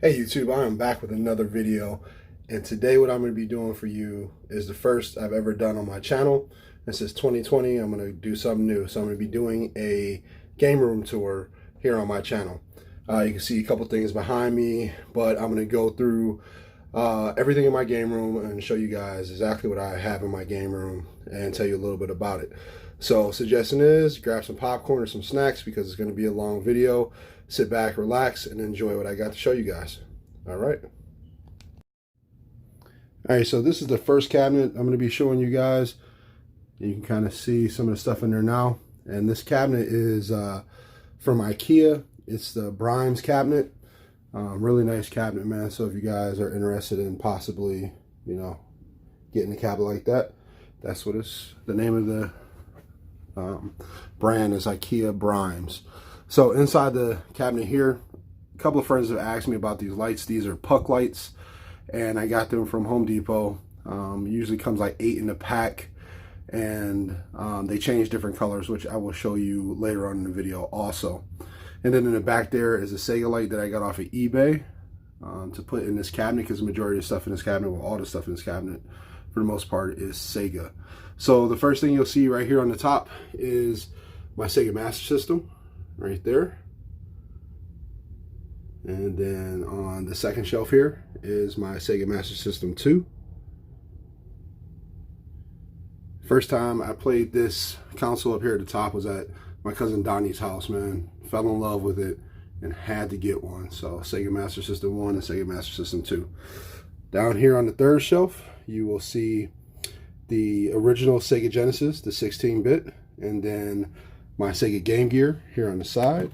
Hey YouTube, I am back with another video, and today what I'm going to be doing for you is the first I've ever done on my channel. This is 2020. I'm going to do something new, so I'm going to be doing a game room tour here on my channel. You can see a couple things behind me, but I'm going to go through everything in my game room and show you guys exactly what I have in my game room and tell you a little bit about it. So suggestion is grab some popcorn or some snacks because it's going to be a long video. Sit back, relax, and enjoy what I got to show you guys. All right. All right, so this is the first cabinet I'm going to be showing you guys. You can kind of see some of the stuff in there now. And this cabinet is from IKEA. It's the Brimes cabinet. Really nice cabinet, man. So if you guys are interested in possibly, you know, getting a cabinet like that, that's what it's, the name of the brand is IKEA Brimes. So inside the cabinet here, a couple of friends have asked me about these lights. These are puck lights, and I got them from Home Depot. Usually comes like 8 in a pack, and they change different colors, which I will show you later on in the video also. And then in the back there is a Sega light that I got off of eBay to put in this cabinet, because the majority of stuff in this cabinet, well, all the stuff in this cabinet for the most part, is Sega. So the first thing you'll see right here on the top is my Sega Master System right there. And then on the second shelf here is my Sega Master System 2. First time I played this console up here at the top was at my cousin Donnie's house, man. Fell in love with it and had to get one. So Sega Master System 1 and Sega Master System 2. Down here on the third shelf, you will see the original Sega Genesis, the 16-bit, and then my Sega Game Gear here on the side,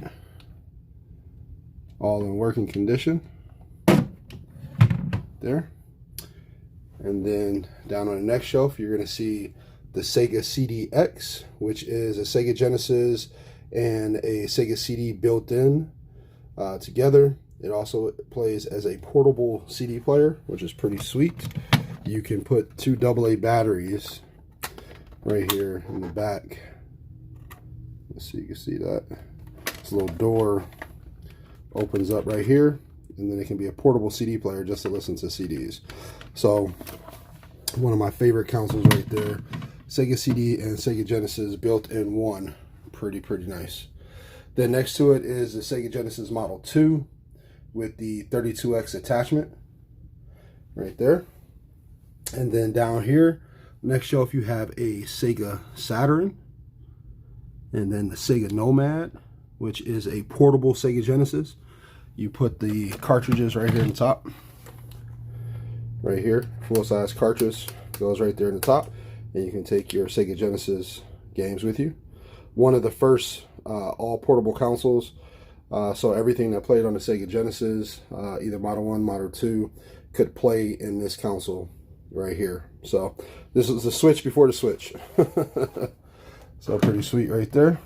all in working condition there. And then down on the next shelf, you're going to see the Sega CD-X, which is a Sega Genesis and a Sega CD built in together. It also plays as a portable CD player, which is pretty sweet. You can put 2 AA batteries right here in the back. Let's see, you can see that. This little door opens up right here, and then it can be a portable CD player just to listen to CDs. So one of my favorite consoles right there. Sega CD and Sega Genesis built in one. Pretty nice. Then next to it is the Sega Genesis Model 2 with the 32X attachment right there. And then down here, next shelf, you have a Sega Saturn, and then the Sega Nomad, which is a portable Sega Genesis. You put the cartridges right here in the top. Right here, full-size cartridge goes right there in the top, and you can take your Sega Genesis games with you. One of the first all portable consoles, so everything that played on the Sega Genesis, either Model 1, Model 2, could play in this console right here. So this was the switch before the switch. So pretty sweet right there.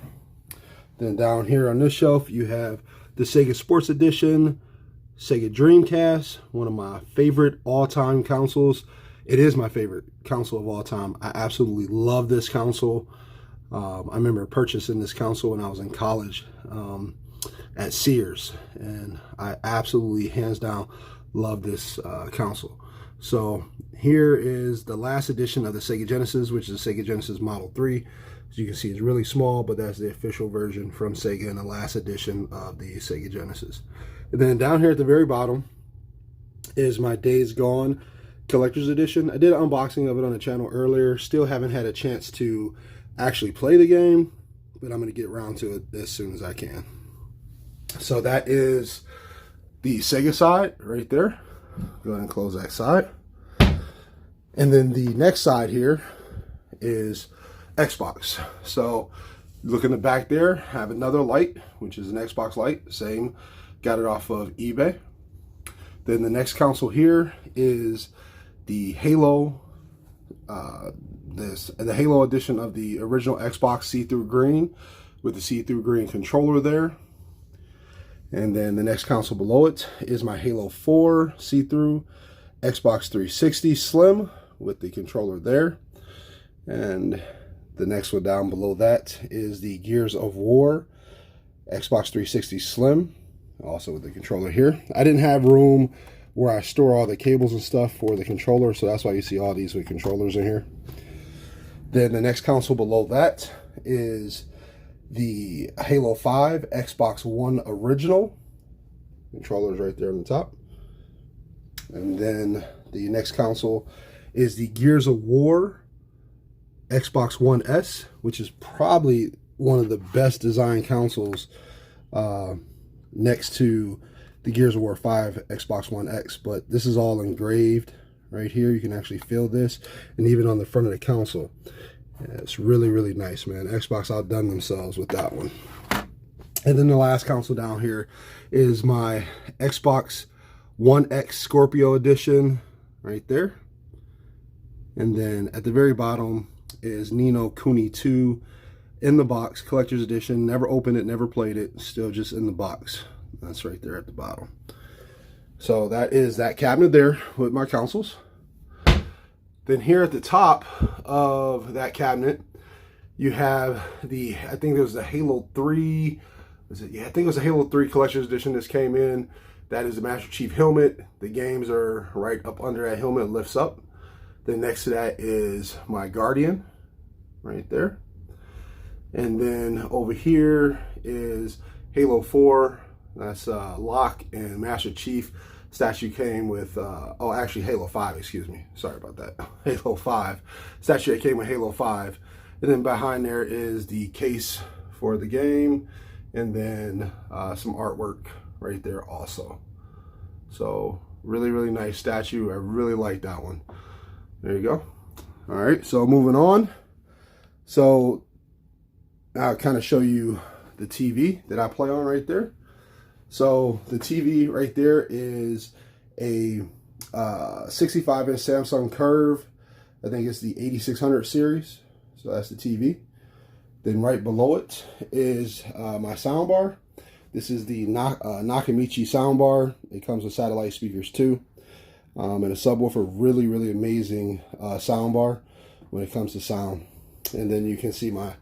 Then down here on this shelf, you have the Sega Sports Edition, Sega Dreamcast, one of my favorite all-time consoles. It is my favorite console of all time. I absolutely love this console. I remember purchasing this console when I was in college at Sears, and I absolutely, hands down, love this console. So here is the last edition of the Sega Genesis, which is the Sega Genesis Model 3. As you can see, it's really small, but that's the official version from Sega and the last edition of the Sega Genesis. And then down here at the very bottom is my Days Gone Collector's Edition. I did an unboxing of it on the channel earlier. Still haven't had a chance to actually play the game, but I'm going to get around to it as soon as I can. So that is the Sega side right there. Go ahead and close that side. And then the next side here is Xbox. So look in the back there, have another light, which is an Xbox light. Same, got it off of eBay. Then the next console here is the Halo, the Halo edition of the original Xbox see-through green with the see-through green controller there. And then the next console below it is my Halo 4 see-through Xbox 360 Slim with the controller there. And the next one down below that is the Gears of War Xbox 360 Slim Also with the controller here. I didn't have room where I store all the cables and stuff for the controller, so that's why you see all these with controllers in here. Then the next console below that is the Halo 5 Xbox One Original. Controllers right there on the top. And then the next console is the Gears of War Xbox One S, which is probably one of the best designed consoles next to the Gears of War 5 Xbox One X. But this is all engraved right here. You can actually feel this, and even on the front of the console. Yeah, it's really, really nice, man. Xbox outdone themselves with that one. And then the last console down here is my Xbox One X Scorpio Edition right there. And then at the very bottom is Ni no Kuni 2 in the box, collector's edition. Never opened it, never played it, still just in the box. That's right there at the bottom. So that is that cabinet there with my consoles. Then here at the top of that cabinet, you have the, I think it was the Halo 3, was it? Yeah, I think it was the Halo 3 Collector's Edition. This came in. That is the Master Chief helmet. The games are right up under that helmet, it lifts up. Then next to that is my Guardian, right there. And then over here is Halo 4. That's Locke and Master Chief. Statue came with, oh, actually Halo 5, excuse me. Sorry about that. Halo 5. Statue that came with Halo 5. And then behind there is the case for the game. And then some artwork right there also. So really, really nice statue. I really like that one. There you go. All right, so moving on. So I'll kind of show you the TV that I play on right there. So the TV right there is a 65-inch Samsung Curve. I think it's the 8600 series. So that's the TV. Then right below it is my soundbar. This is the Nakamichi soundbar. It comes with satellite speakers too. And a subwoofer. Really, really amazing soundbar when it comes to sound. And then you can see my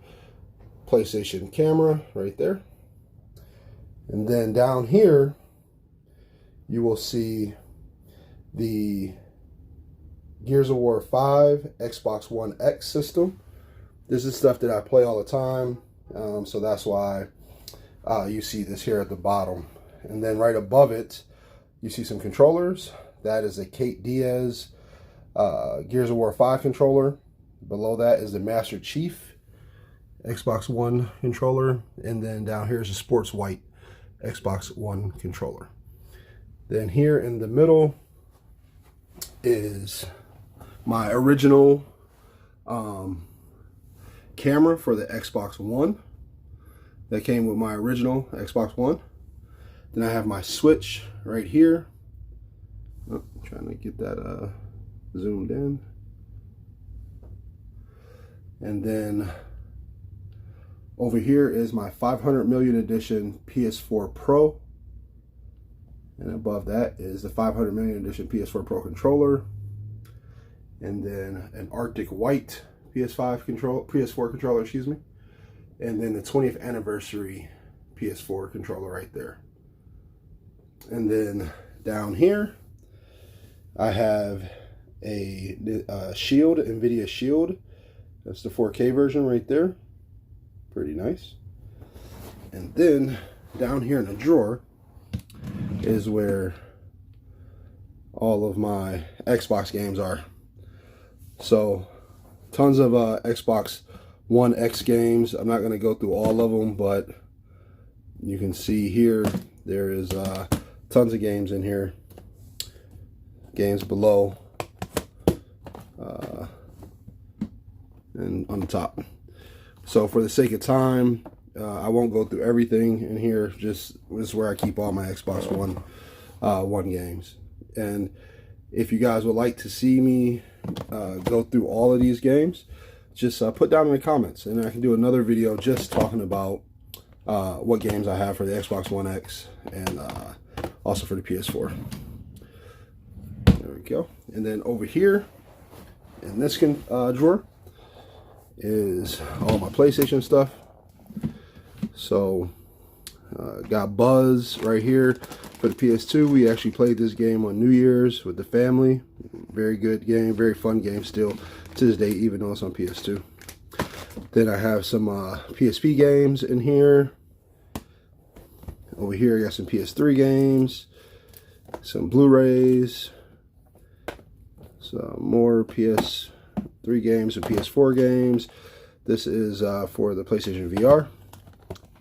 PlayStation camera right there. And then down here, you will see the Gears of War 5 Xbox One X system. This is stuff that I play all the time, so that's why you see this here at the bottom. And then right above it, you see some controllers. That is a aw.ds Gears of War 5 controller. Below that is the Master Chief Xbox One controller. And then down here is the Sports White Xbox One controller. Then here in the middle is my original camera for the Xbox One that came with my original Xbox One. Then I have my switch right here. Oh, trying to get that zoomed in. And then over here is my 500 million edition PS4 Pro. And above that is the 500 million edition PS4 Pro controller. And then an Arctic White PS4 controller, excuse me. And then the 20th anniversary PS4 controller right there. And then down here, I have a Shield, NVIDIA Shield. That's the 4K version right there. Pretty nice. And then down here in the drawer is where all of my Xbox games are. So tons of Xbox One X games. I'm not going to go through all of them, but you can see here there is tons of games in here. Games below and on the top. So for the sake of time, I won't go through everything in here. Just this is where I keep all my Xbox One games. And if you guys would like to see me go through all of these games, just put down in the comments, and I can do another video just talking about what games I have for the Xbox One X and also for the PS4. There we go. And then over here in this drawer is all my PlayStation stuff. So Got Buzz right here for the PS2. We actually played this game on New Year's with the family. Very good game, very fun game still to this day, even though it's on PS2. Then I have some PSP games in here. Over here I got some PS3 games, some Blu-rays, some more PS3 games and PS4 games. This is for the PlayStation VR,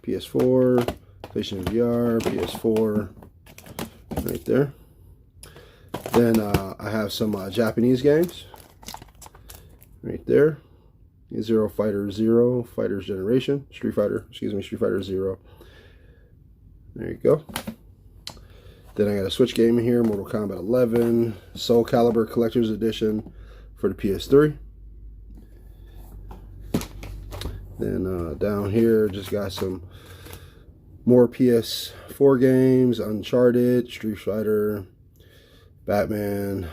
PS4, PlayStation VR, PS4, right there. Then I have some Japanese games, right there. Zero Fighter Zero, Fighter's Generation, Street Fighter Zero. There you go. Then I got a Switch game in here, Mortal Kombat 11, Soul Calibur Collector's Edition for the PS3. Then down here, just got some more PS4 games, Uncharted, Street Fighter, Batman,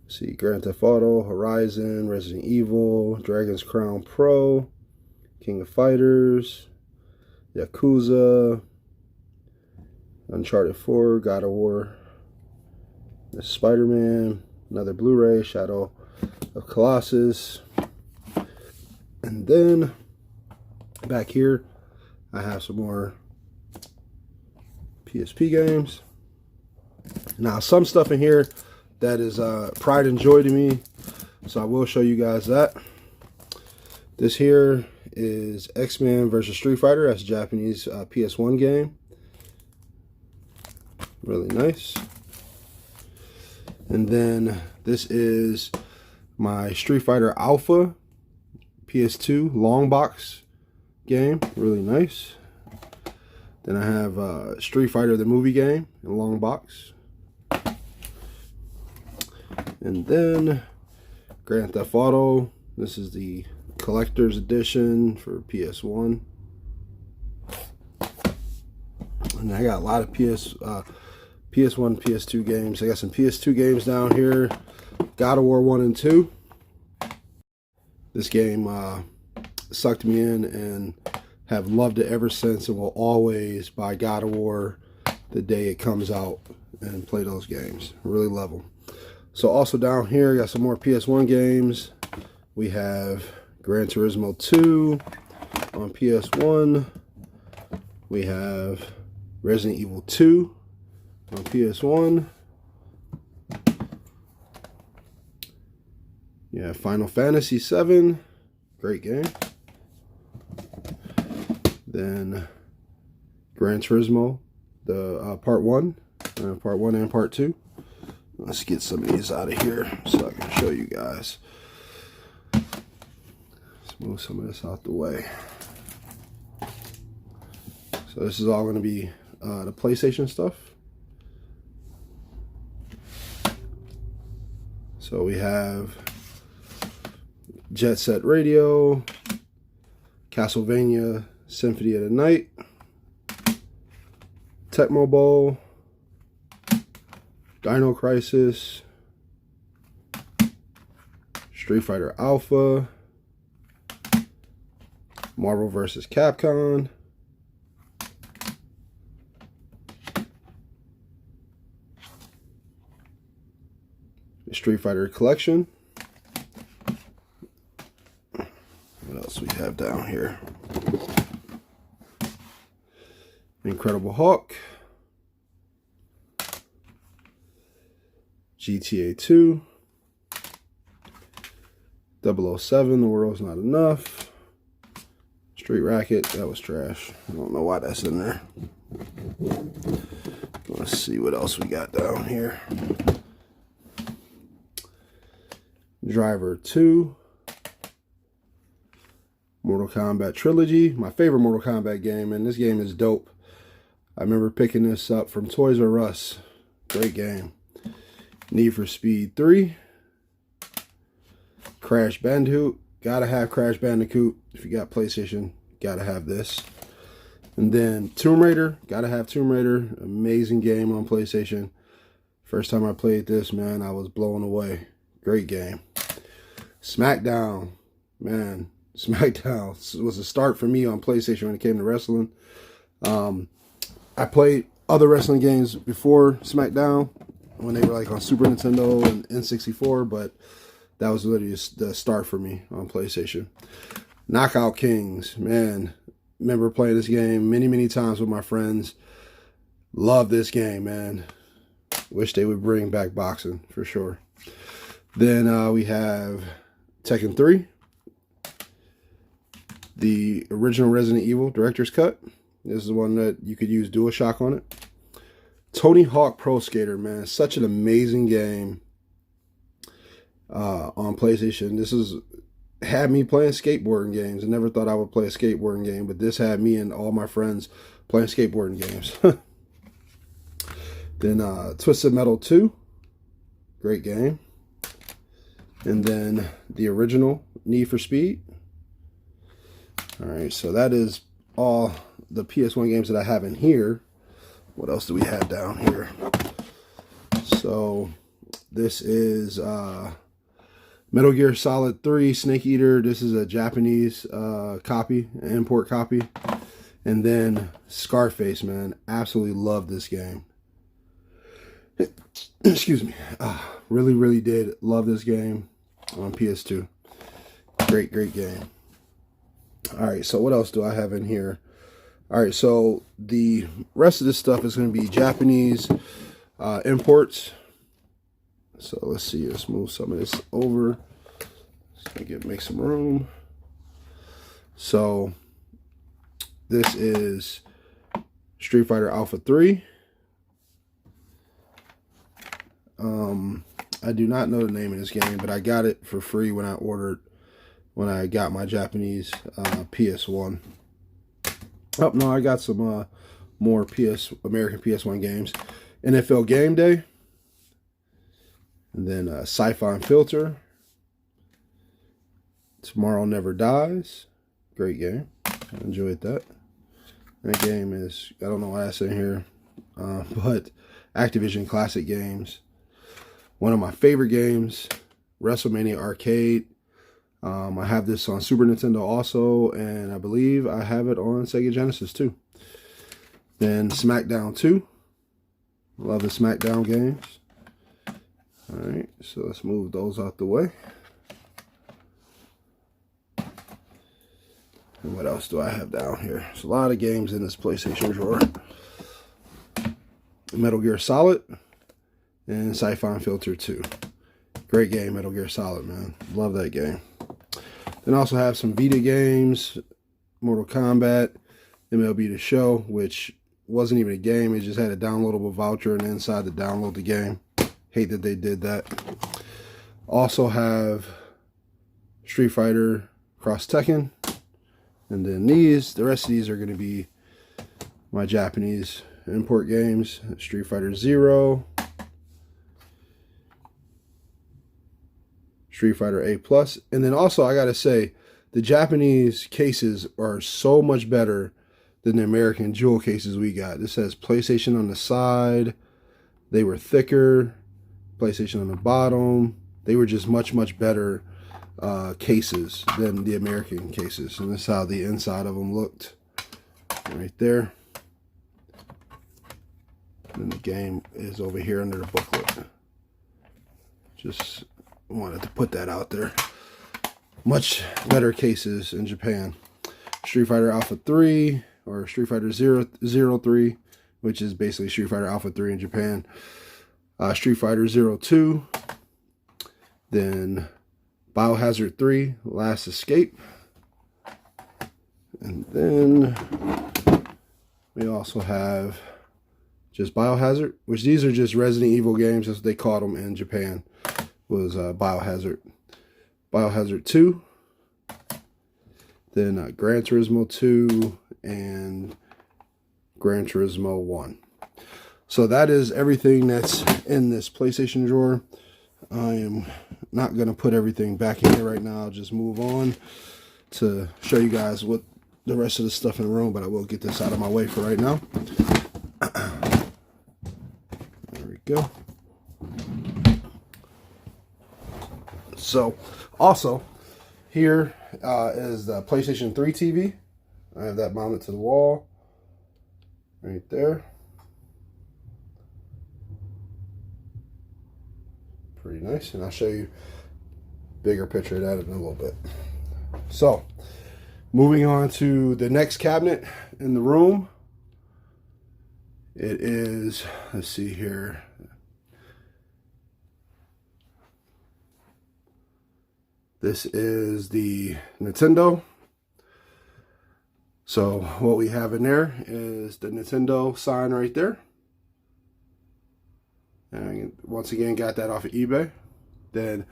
see, Grand Theft Auto, Horizon, Resident Evil, Dragon's Crown Pro, King of Fighters, Yakuza, Uncharted 4, God of War, Spider-Man, another Blu-ray, Shadow of Colossus. And then back here I have some more PSP games. Now some stuff in here that is pride and joy to me, so I will show you guys that. This here is X-Men versus Street Fighter. That's a Japanese PS1 game. Really nice. And then this is my Street Fighter Alpha PS2 long box game. Really nice. Then I have Street Fighter the movie game in long box. And then Grand Theft Auto. This is the collector's edition for PS1. And I got a lot of PS1, PS2 games. I got some PS2 games down here. God of War 1 and 2. This game sucked me in and have loved it ever since, and will always buy God of War the day it comes out and play those games. Really love them. So also down here, I got some more PS1 games. We have Gran Turismo 2 on PS1. We have Resident Evil 2 on PS1. Yeah, Final Fantasy 7, great game. Then Gran Turismo, the part 1 and part 2. Let's get some of these out of here so I can show you guys. Let's move some of this out the way. So this is all going to be the PlayStation stuff. So we have Jet Set Radio, Castlevania Symphony of the Night, Tecmo Bowl, Dino Crisis, Street Fighter Alpha, Marvel vs. Capcom, Street Fighter Collection. What else we have down here? Incredible Hulk, GTA 2, 007, The World's Not Enough, Street Racket, that was trash. I don't know why that's in there. Let's see what else we got down here. Driver 2, Mortal Kombat Trilogy, my favorite Mortal Kombat game, and this game is dope. I remember picking this up from Toys R Us. Great game. Need for Speed 3, Crash Bandicoot. Gotta have Crash Bandicoot. If you got PlayStation, gotta have this. And then Tomb Raider. Gotta have Tomb Raider. Amazing game on PlayStation. First time I played this, man, I was blown away. Great game. SmackDown. Man, SmackDown was a start for me on PlayStation when it came to wrestling. I played other wrestling games before SmackDown when they were like on Super Nintendo and N64, but that was literally the start for me on PlayStation. Knockout Kings, man. Remember playing this game many times with my friends. Love this game, man. Wish they would bring back boxing for sure. Then we have Tekken 3. The original Resident Evil Director's Cut. This is the one that you could use DualShock on it. Tony Hawk Pro Skater, man. Such an amazing game on PlayStation. This had me playing skateboarding games. I never thought I would play a skateboarding game, but this had me and all my friends playing skateboarding games. Then Twisted Metal 2. Great game. And then the original Need for Speed. Alright, so that is all the PS1 games that I have in here. What else do we have down here? So this is Metal Gear Solid 3 Snake Eater. This is a Japanese copy, an import copy. And then Scarface, man. Absolutely love this game. Excuse me. Really did love this game on PS2. Great game. Alright, so what else do I have in here? Alright, so the rest of this stuff is going to be Japanese imports. So let's see, let's move some of this over. Make some room. So this is Street Fighter Alpha 3. I do not know the name of this game, but I got it for free when I got my Japanese PS1. Oh, no, I got some more American PS1 games. NFL Game Day. And then Sci-Fi and Filter. Tomorrow Never Dies. Great game. I enjoyed that. That game is, I don't know why that's in here, but Activision Classic Games. One of my favorite games, WrestleMania Arcade. I have this on Super Nintendo also, and I believe I have it on Sega Genesis too. Then SmackDown 2. Love the SmackDown games. Alright, so let's move those out the way. And what else do I have down here? There's a lot of games in this PlayStation drawer. Metal Gear Solid and Sci-Fi and Filter 2. Great game, Metal Gear Solid, man. Love that game. Then also have some Vita games, Mortal Kombat, MLB The Show, which wasn't even a game. It just had a downloadable voucher and inside to download the game. Hate that they did that. Also have Street Fighter Cross Tekken. And then the rest of these are going to be my Japanese import games. Street Fighter 0. Street Fighter A+. And then also, I gotta say, the Japanese cases are so much better than the American jewel cases we got. This has PlayStation on the side. They were thicker. PlayStation on the bottom. They were just much better cases than the American cases. And this is how the inside of them looked. Right there. And the game is over here under the booklet. Just wanted to put that out there. Much better cases in Japan. Street Fighter Alpha 3 or Street Fighter 03, which is basically Street Fighter Alpha 3 in Japan. Street Fighter 02. Then Biohazard 3, Last Escape. And then we also have just Biohazard, which these are just Resident Evil games as they called them in Japan. Was Biohazard 2, then Gran Turismo 2, and Gran Turismo 1. So that is everything that's in this PlayStation drawer. I am not going to put everything back in here right now. I'll just move on to show you guys what the rest of the stuff in the room, but I will get this out of my way for right now. There we go. So, also, here is the PlayStation 3 TV. I have that mounted to the wall. right there. Pretty nice, and I'll show you a bigger picture of that in a little bit. So, moving on to the next cabinet in the room. It is, let's see here. This is the Nintendo. So what we have in there is the Nintendo sign right there. And once again, got that off of eBay. Then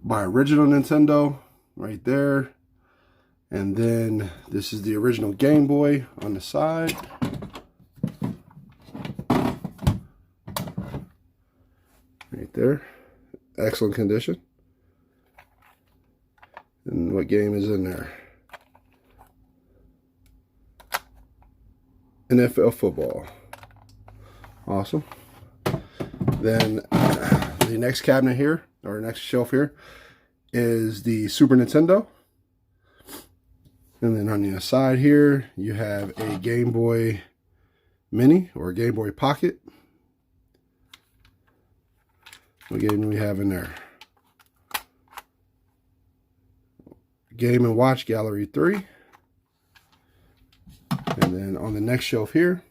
my original Nintendo right there. And then this is the original Game Boy on the side. Right there. Excellent condition. And what game is in there? NFL football. Awesome. Then the next cabinet here, or next shelf here, is the Super Nintendo. And then on the side here, you have a Game Boy Mini or Game Boy Pocket. What game do we have in there? Game & Watch Gallery 3. And then on the next shelf here,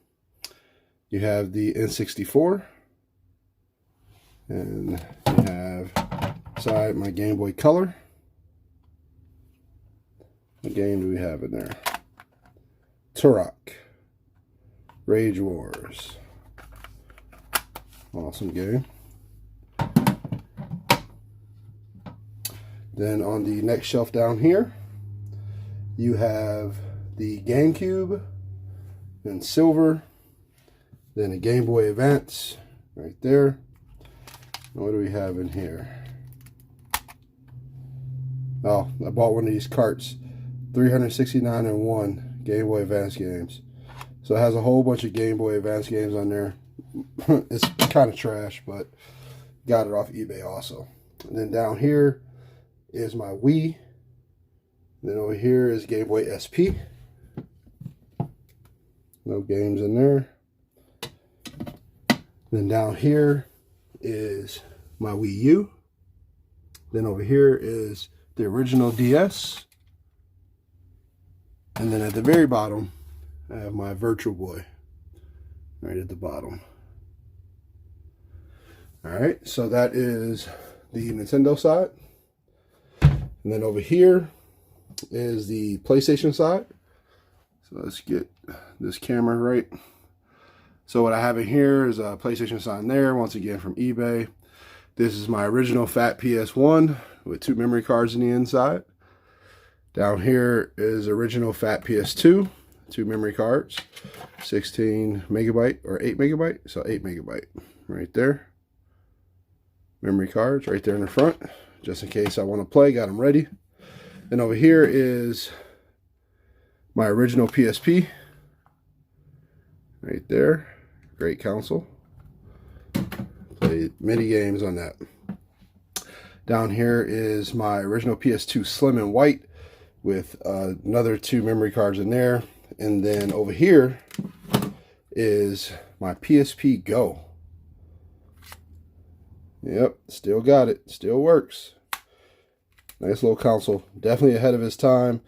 you have the N64. And you have inside my Game Boy Color. What game do we have in there? Turok. Rage Wars. Awesome game. Then on the next shelf down here, you have the GameCube in silver. Then a Game Boy Advance right there. And what do we have in here? Oh, I bought one of these carts. 369 in one Game Boy Advance games. So it has a whole bunch of Game Boy Advance games on there. It's kind of trash, but got it off eBay also. And then down here is my Wii. And then over here is Game Boy SP. No games in there. Then down here is my Wii U. Then over here is the original DS. And then at the very bottom, I have my Virtual Boy. Right at the bottom. Alright, so that is the Nintendo side. And then over here is the PlayStation side. So let's get this camera right. So what I have in here is a PlayStation sign there, once again from eBay. This is my original fat PS1 with 2 memory cards in the inside. Down here is original fat PS2, 2 memory cards, 16 megabyte or 8 megabyte, so 8 megabyte right there. Memory cards right there in the front, just in case I want to play, got them ready. And over here is my original PSP, right there, great console. Played many games on that. Down here is my original PS2 Slim and White with another 2 memory cards in there. And then over here is my PSP Go. Yep, still got it, still works. Nice little console, definitely ahead of its time.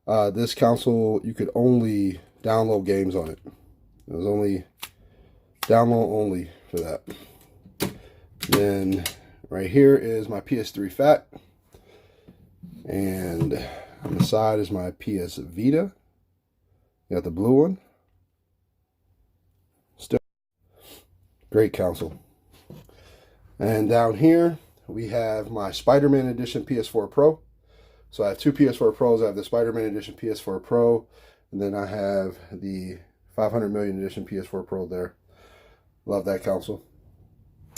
This console, you could only download games on it. It was only download only for that. Then right here is my PS3 Fat. And on the side is my PS Vita. Got the blue one. Still great console. And down here we have my Spider-Man Edition PS4 Pro. So I have 2 PS4 Pros. I have the Spider-Man Edition PS4 Pro, and then I have the 500 million Edition PS4 Pro there. Love that console.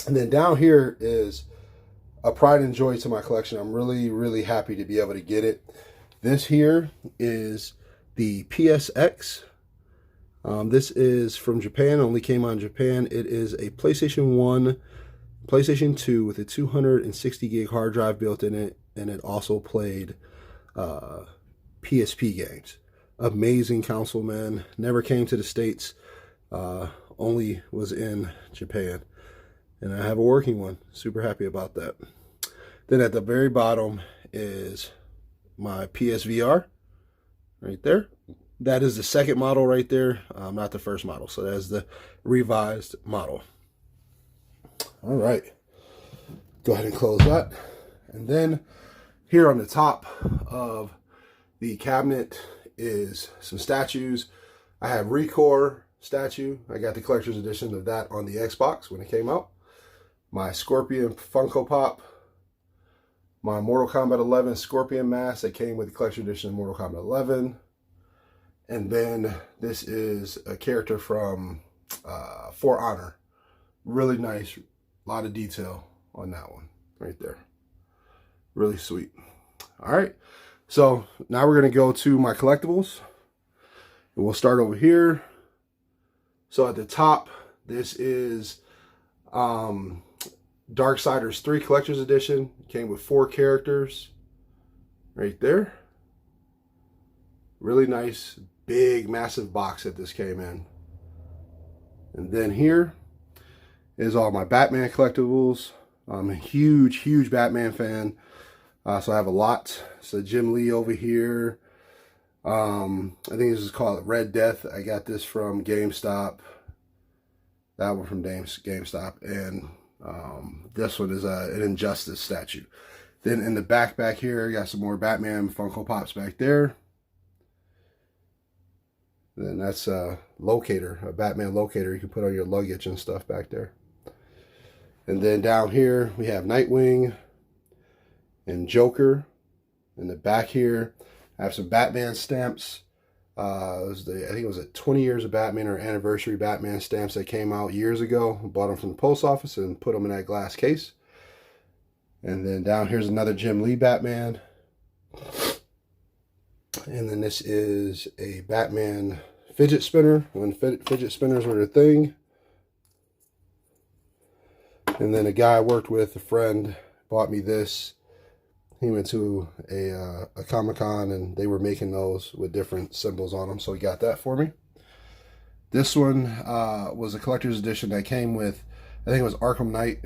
And then down here is a pride and joy to my collection. I'm really, really happy to be able to get it. This here is the PSX. This is from Japan, only came out in Japan. It is a PlayStation 1, PlayStation 2 with a 260 gig hard drive built in it, and it also played PSP games. Amazing console, man. Never came to the States. Only was in Japan. And I have a working one. Super happy about that. Then at the very bottom is my PSVR right there. That is the second model right there, not the first model. So that's the revised model. All right. Go ahead and close that. And then here on the top of the cabinet is some statues. I have Recore statue. I got the collector's edition of that on the Xbox when it came out. My Scorpion Funko Pop. My Mortal Kombat 11 Scorpion mask that came with the collector's edition of Mortal Kombat 11. And then this is a character from For Honor. Really nice. A lot of detail on that one right there. Really sweet. All right. So now we're going to go to my collectibles. And we'll start over here. So at the top, this is Darksiders 3 Collector's Edition. Came with 4 characters right there. Really nice, big, massive box that this came in. And then here is all my Batman collectibles. I'm a huge, huge Batman fan. So I have a lot. So Jim Lee over here. I think this is called Red Death. I got this from GameStop. That one from GameStop. And this one is an Injustice statue. Then in the back here, I got some more Batman Funko Pops back there. Then that's a locator, a Batman locator you can put on your luggage and stuff back there. And then down here, we have Nightwing and Joker. In the back here, I have some Batman stamps. I think it was a 20 years of Batman or anniversary Batman stamps that came out years ago. Bought them from the post office and put them in that glass case. And then down here's another Jim Lee Batman. And then this is a Batman fidget spinner, when fidget spinners were the thing. And then a guy I worked with, a friend, bought me this. He went to a Comic-Con and they were making those with different symbols on them, so he got that for me. This one was a collector's edition that came with, I think it was Arkham Knight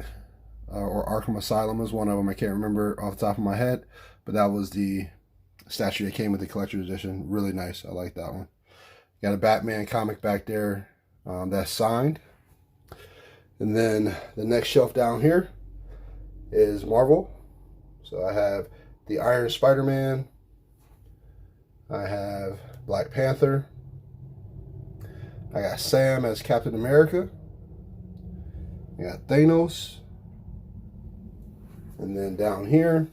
or Arkham Asylum was one of them. I can't remember off the top of my head, but that was the statue that came with the collector's edition. Really nice. I like that one. Got a Batman comic back there that's signed. And then the next shelf down here is Marvel. So I have the Iron Spider-Man. I have Black Panther. I got Sam as Captain America. I got Thanos. And then down here,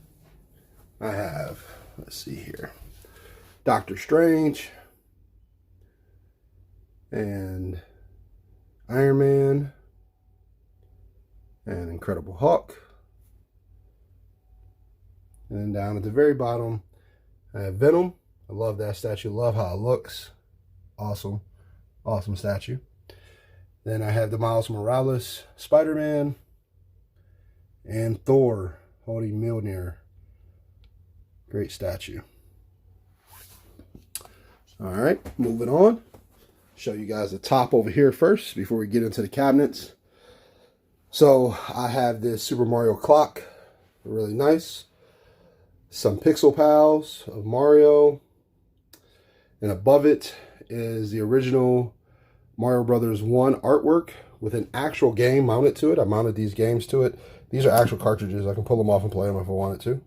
I have, let's see here, Doctor Strange and Iron Man and Incredible Hulk. And then down at the very bottom, I have Venom. I love that statue. Love how it looks. Awesome. Awesome statue. Then I have the Miles Morales Spider-Man and Thor holding Mjolnir. Great statue. All right, moving on. Show you guys the top over here first before we get into the cabinets. So I have this Super Mario clock. Really nice. Some Pixel Pals of Mario. And above it is the original Mario Brothers 1 artwork with an actual game mounted to it. I mounted these games to it. These are actual cartridges. I can pull them off and play them if I wanted to.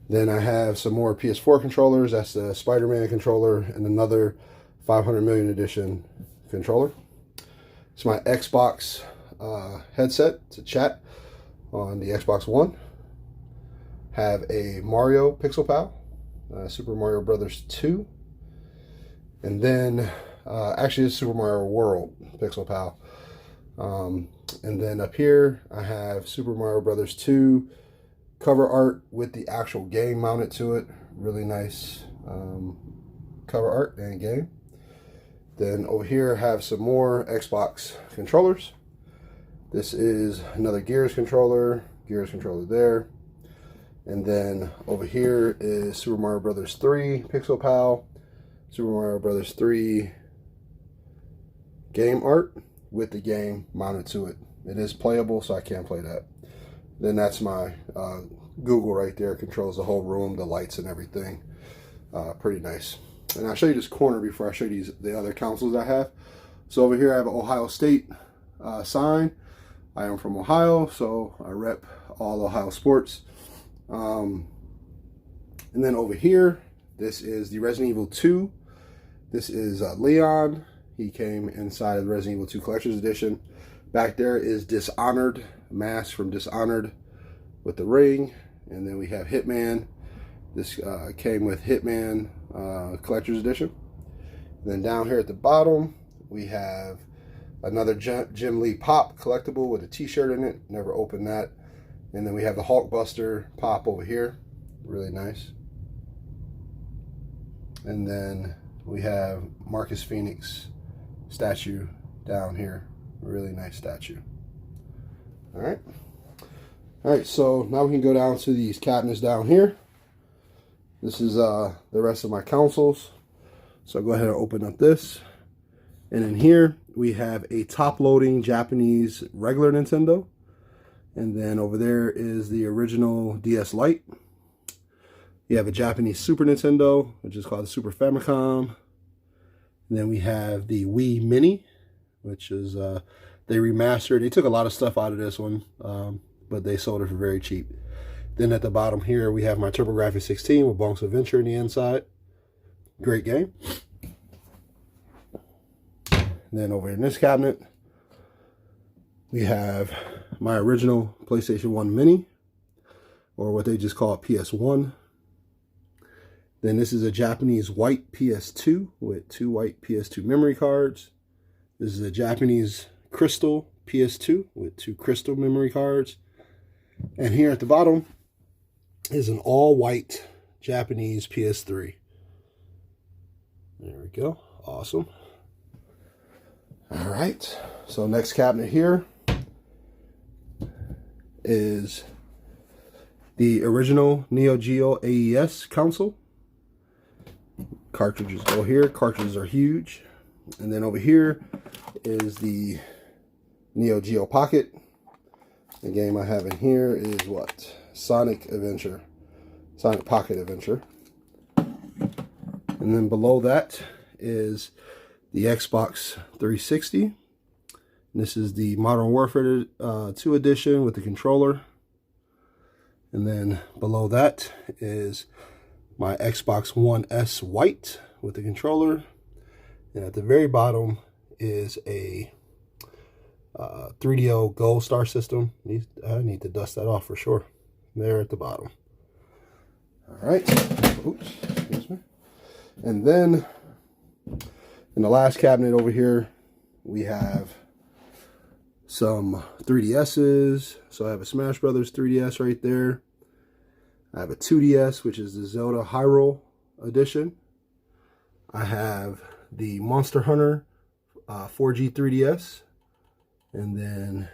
Then I have some more PS4 controllers. That's the Spider-Man controller and another 500 million edition controller. It's my Xbox headset to chat on the Xbox One. Have a Mario Pixel Pal, Super Mario Brothers 2. And then, actually it's Super Mario World Pixel Pal. And then up here, I have Super Mario Brothers 2 cover art with the actual game mounted to it. Really nice cover art and game. Then over here, I have some more Xbox controllers. This is another Gears controller there. And then over here is Super Mario Brothers 3 Pixel Pal, Super Mario Brothers 3 game art with the game mounted to it. It is playable, so I can't play that. Then that's my Google right there. It controls the whole room, the lights and everything. Pretty nice. And I'll show you this corner before I show you the other consoles I have. So over here I have an Ohio State sign. I am from Ohio, so I rep all Ohio sports. And then over here, this is the Resident Evil 2. This is Leon. He came inside of the Resident Evil 2 Collector's Edition. Back there is Dishonored, mask from Dishonored with the ring. And then we have Hitman. This came with Hitman Collector's Edition. And then down here at the bottom, we have another Jim Lee Pop collectible with a t-shirt in it. Never opened that. And then we have the Hulkbuster Pop over here. Really nice. And then we have Marcus Phoenix statue down here. Really nice statue. Alright. Alright, so now we can go down to these cabinets down here. This is the rest of my consoles. So I'll go ahead and open up this. And in here, we have a top-loading Japanese regular Nintendo. And then over there is the original DS Lite. You have a Japanese Super Nintendo, which is called the Super Famicom. And then we have the Wii Mini, which is, they remastered. They took a lot of stuff out of this one, but they sold it for very cheap. Then at the bottom here, we have my TurboGrafx 16 with Bonk's Adventure in the inside. Great game. And then over in this cabinet, we have my original PlayStation 1 Mini, or what they just call it PS1. Then this is a Japanese white PS2 with 2 white PS2 memory cards. This is a Japanese crystal PS2 with 2 crystal memory cards. And here at the bottom is an all-white Japanese PS3. There we go. Awesome. All right. So next cabinet here is the original Neo Geo AES console. Cartridges go here. Cartridges are huge. And then over here is the Neo Geo Pocket. The game I have in here is what? Sonic Adventure. Sonic Pocket Adventure. And then below that is the Xbox 360. And this is the Modern Warfare 2 edition with the controller. And then below that is my Xbox One S White with the controller. And at the very bottom is a 3DO Gold Star System. I need to dust that off for sure. There at the bottom. All right. Oops. Excuse me. And then in the last cabinet over here, we have some 3DSs. So I have a Smash Brothers 3DS right there. I have a 2DS, which is the Zelda Hyrule Edition. I have the Monster Hunter 4G 3DS. And then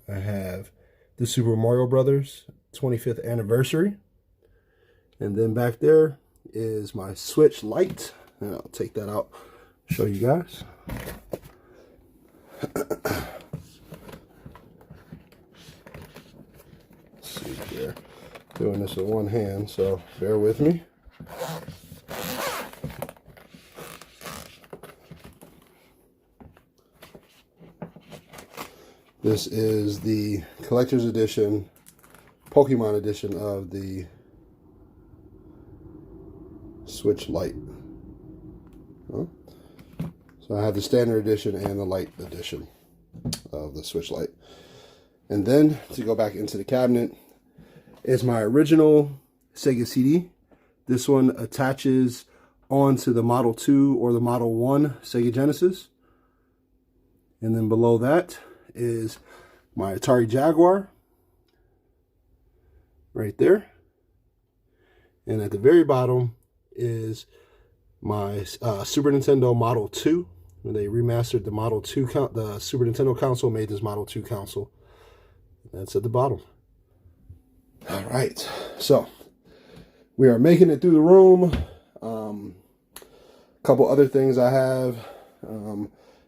I have the Super Mario Brothers 25th anniversary. And then back there is my Switch Lite. And I'll take that out, show you guys. Let's see here. Doing this with one hand, so bear with me. This is the collector's edition, Pokemon edition of the Switch Lite. So I have the standard edition and the light edition of the Switch Lite. And then to go back into the cabinet is my original Sega CD. This one attaches onto the Model 2 or the Model 1 Sega Genesis. And then below that is my Atari Jaguar right there. And at the very bottom is my Super Nintendo Model 2. When they remastered the Model 2, the Super Nintendo console, made this Model 2 console. That's at the bottom. All right, so we are making it through the room. A couple other things I have.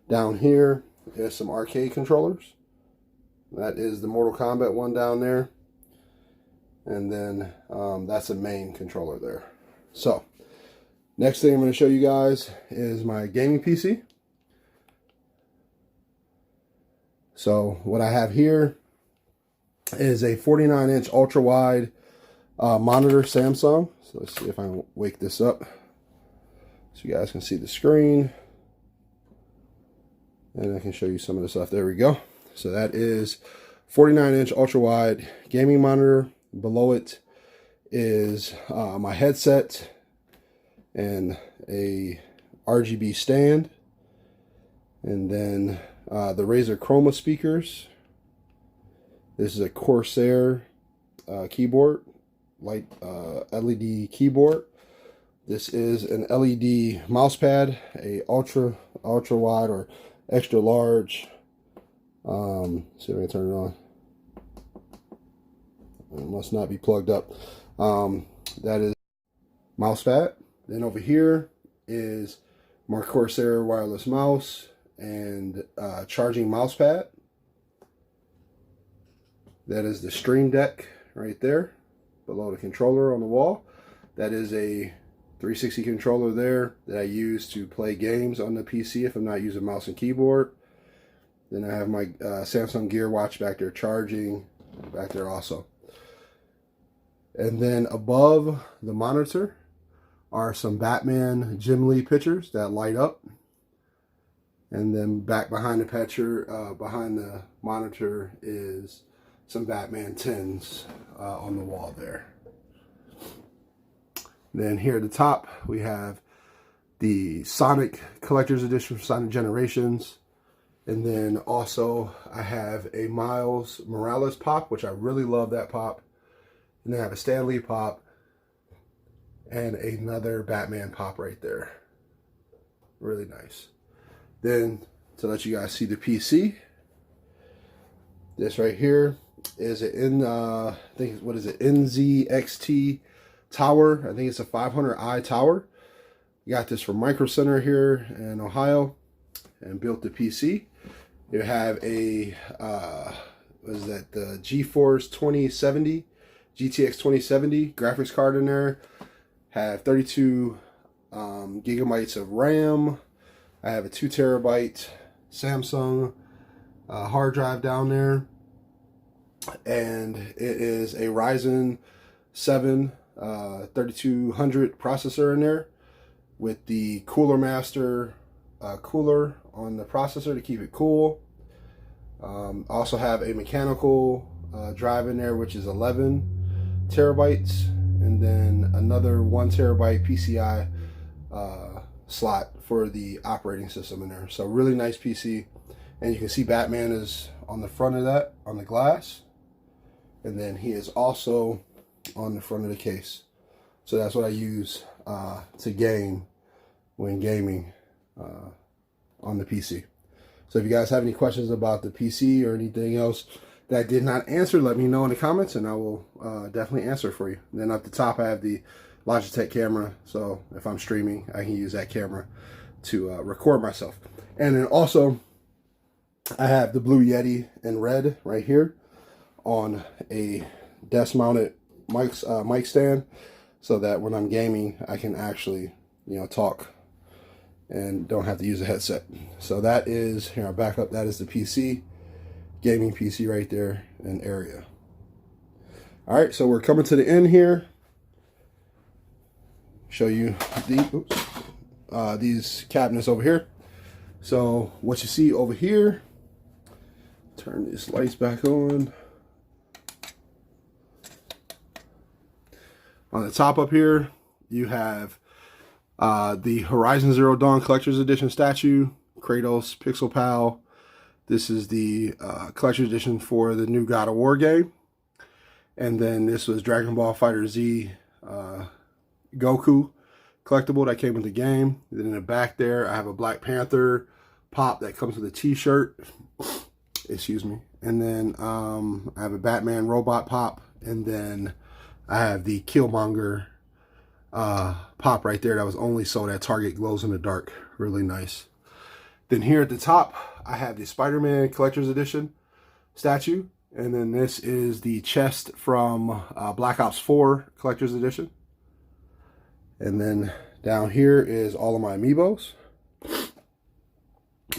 Down here is some arcade controllers. That is the Mortal Kombat one down there. And then that's a main controller there. So, next thing I'm going to show you guys is my gaming PC. So, what I have here is a 49-inch ultra-wide monitor Samsung. So, let's see if I can wake this up so you guys can see the screen. And I can show you some of the stuff. There we go. So, that is 49-inch ultra-wide gaming monitor. Below it is my headset and a RGB stand, and then the Razer Chroma speakers. This is a Corsair keyboard, light LED keyboard. This is an LED mouse pad, a ultra wide or extra large. See if I can turn it on. It must not be plugged up. That is mouse pad. Then over here is my Corsair wireless mouse and charging mouse pad. That is the Stream Deck right there below the controller on the wall. That is a 360 controller there that I use to play games on the PC if I'm not using mouse and keyboard. Then I have my Samsung Gear Watch back there charging back there also. And then above the monitor are some Batman Jim Lee pictures that light up. And then back behind the picture, behind the monitor is some Batman tins on the wall there. Then here at the top, we have the Sonic Collector's Edition for Sonic Generations. And then also I have a Miles Morales pop, which I really love that pop. And then I have a Stan Lee pop and another Batman pop right there. Really nice. Then to let you guys see the PC, this right here is an I think what is it, NZXT tower. I think it's a 500i tower. Got this from Micro Center here in Ohio and built the PC. You have a what is that, the GeForce 2070 GTX 2070 graphics card in there. Have 32 gigabytes of RAM. I have a 2 terabyte Samsung hard drive down there, and it is a Ryzen 7 3200 processor in there with the Cooler Master cooler on the processor to keep it cool. Also have a mechanical drive in there, which is 11 terabytes, and then another 1 terabyte PCI slot for the operating system in there. So really nice PC. And you can see Batman is on the front of that, on the glass, and then he is also on the front of the case. So that's what I use to game when gaming on the PC. So if you guys have any questions about the PC or anything else that I did not answer, let me know in the comments and I will definitely answer for you. And then at the top I have the Logitech camera, so if I'm streaming I can use that camera to record myself. And then also I have the Blue Yeti in red right here on a desk mounted mic stand, so that when I'm gaming I can actually, you know, talk and don't have to use a headset. So that is, here I'll back up, that is the PC, gaming PC right there in area. Alright, so we're coming to the end here. Show you these cabinets over here. So what you see over here, turn these lights back on. On the top up here, you have the Horizon Zero Dawn Collector's Edition statue, Kratos, Pixel Pal. This is the Collector's Edition for the new God of War game. And then this was Dragon Ball Fighter Z Goku collectible that came with the game. Then in the back there, I have a Black Panther pop that comes with a t-shirt. Excuse me. And then I have a Batman robot pop. And then I have the Killmonger pop right there that was only sold at Target, glows in the dark. Really nice. Then here at the top, I have the Spider-Man Collector's Edition statue. And then this is the chest from Black Ops 4 Collector's Edition. And then down here is all of my Amiibos.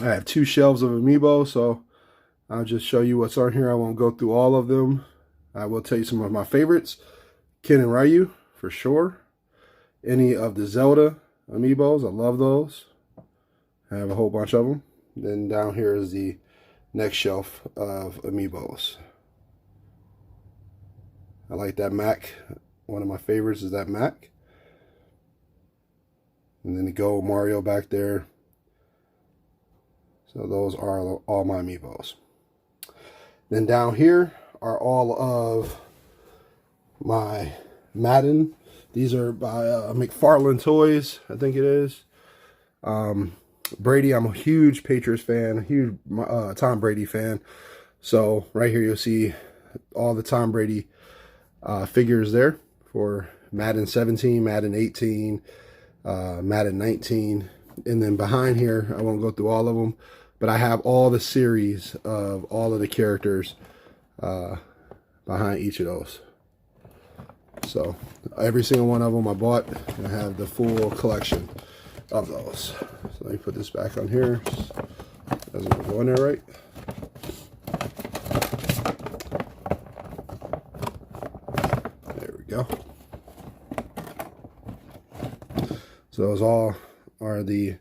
I have 2 shelves of Amiibo, so I'll just show you what's on here. I won't go through all of them. I will tell you some of my favorites. Ken and Ryu, for sure. Any of the Zelda Amiibos, I love those. I have a whole bunch of them. Then down here is the next shelf of Amiibos. I like that Mac. One of my favorites is that Mac. And then the Go Mario back there. So those are all my Amiibos. Then down here are all of my Madden. These are by McFarlane Toys, I think it is. Brady, I'm a huge Patriots fan, a huge Tom Brady fan. So right here you'll see all the Tom Brady figures there for Madden 17, Madden 18, Madden 19. And then behind here, I won't go through all of them, but I have all the series of all of the characters behind each of those. So every single one of them I bought, and I have the full collection of those. So let me put this back on here. Doesn't go in there right. There we go. So those all are the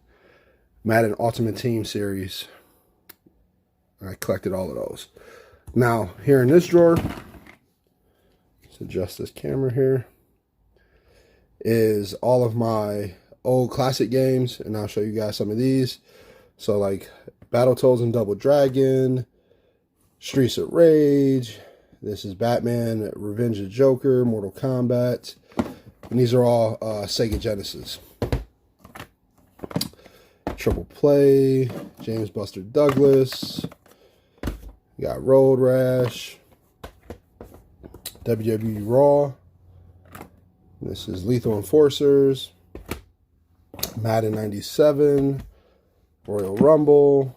Madden Ultimate Team series. I collected all of those. Now here in this drawer, let's adjust this camera here, is all of my old classic games, and I'll show you guys some of these. So like Battletoads and Double Dragon, Streets of Rage, this is Batman, Revenge of the Joker, Mortal Kombat, and these are all Sega Genesis. Triple Play, James Buster Douglas, you got Road Rash, WWE Raw, this is Lethal Enforcers, Madden 97, Royal Rumble,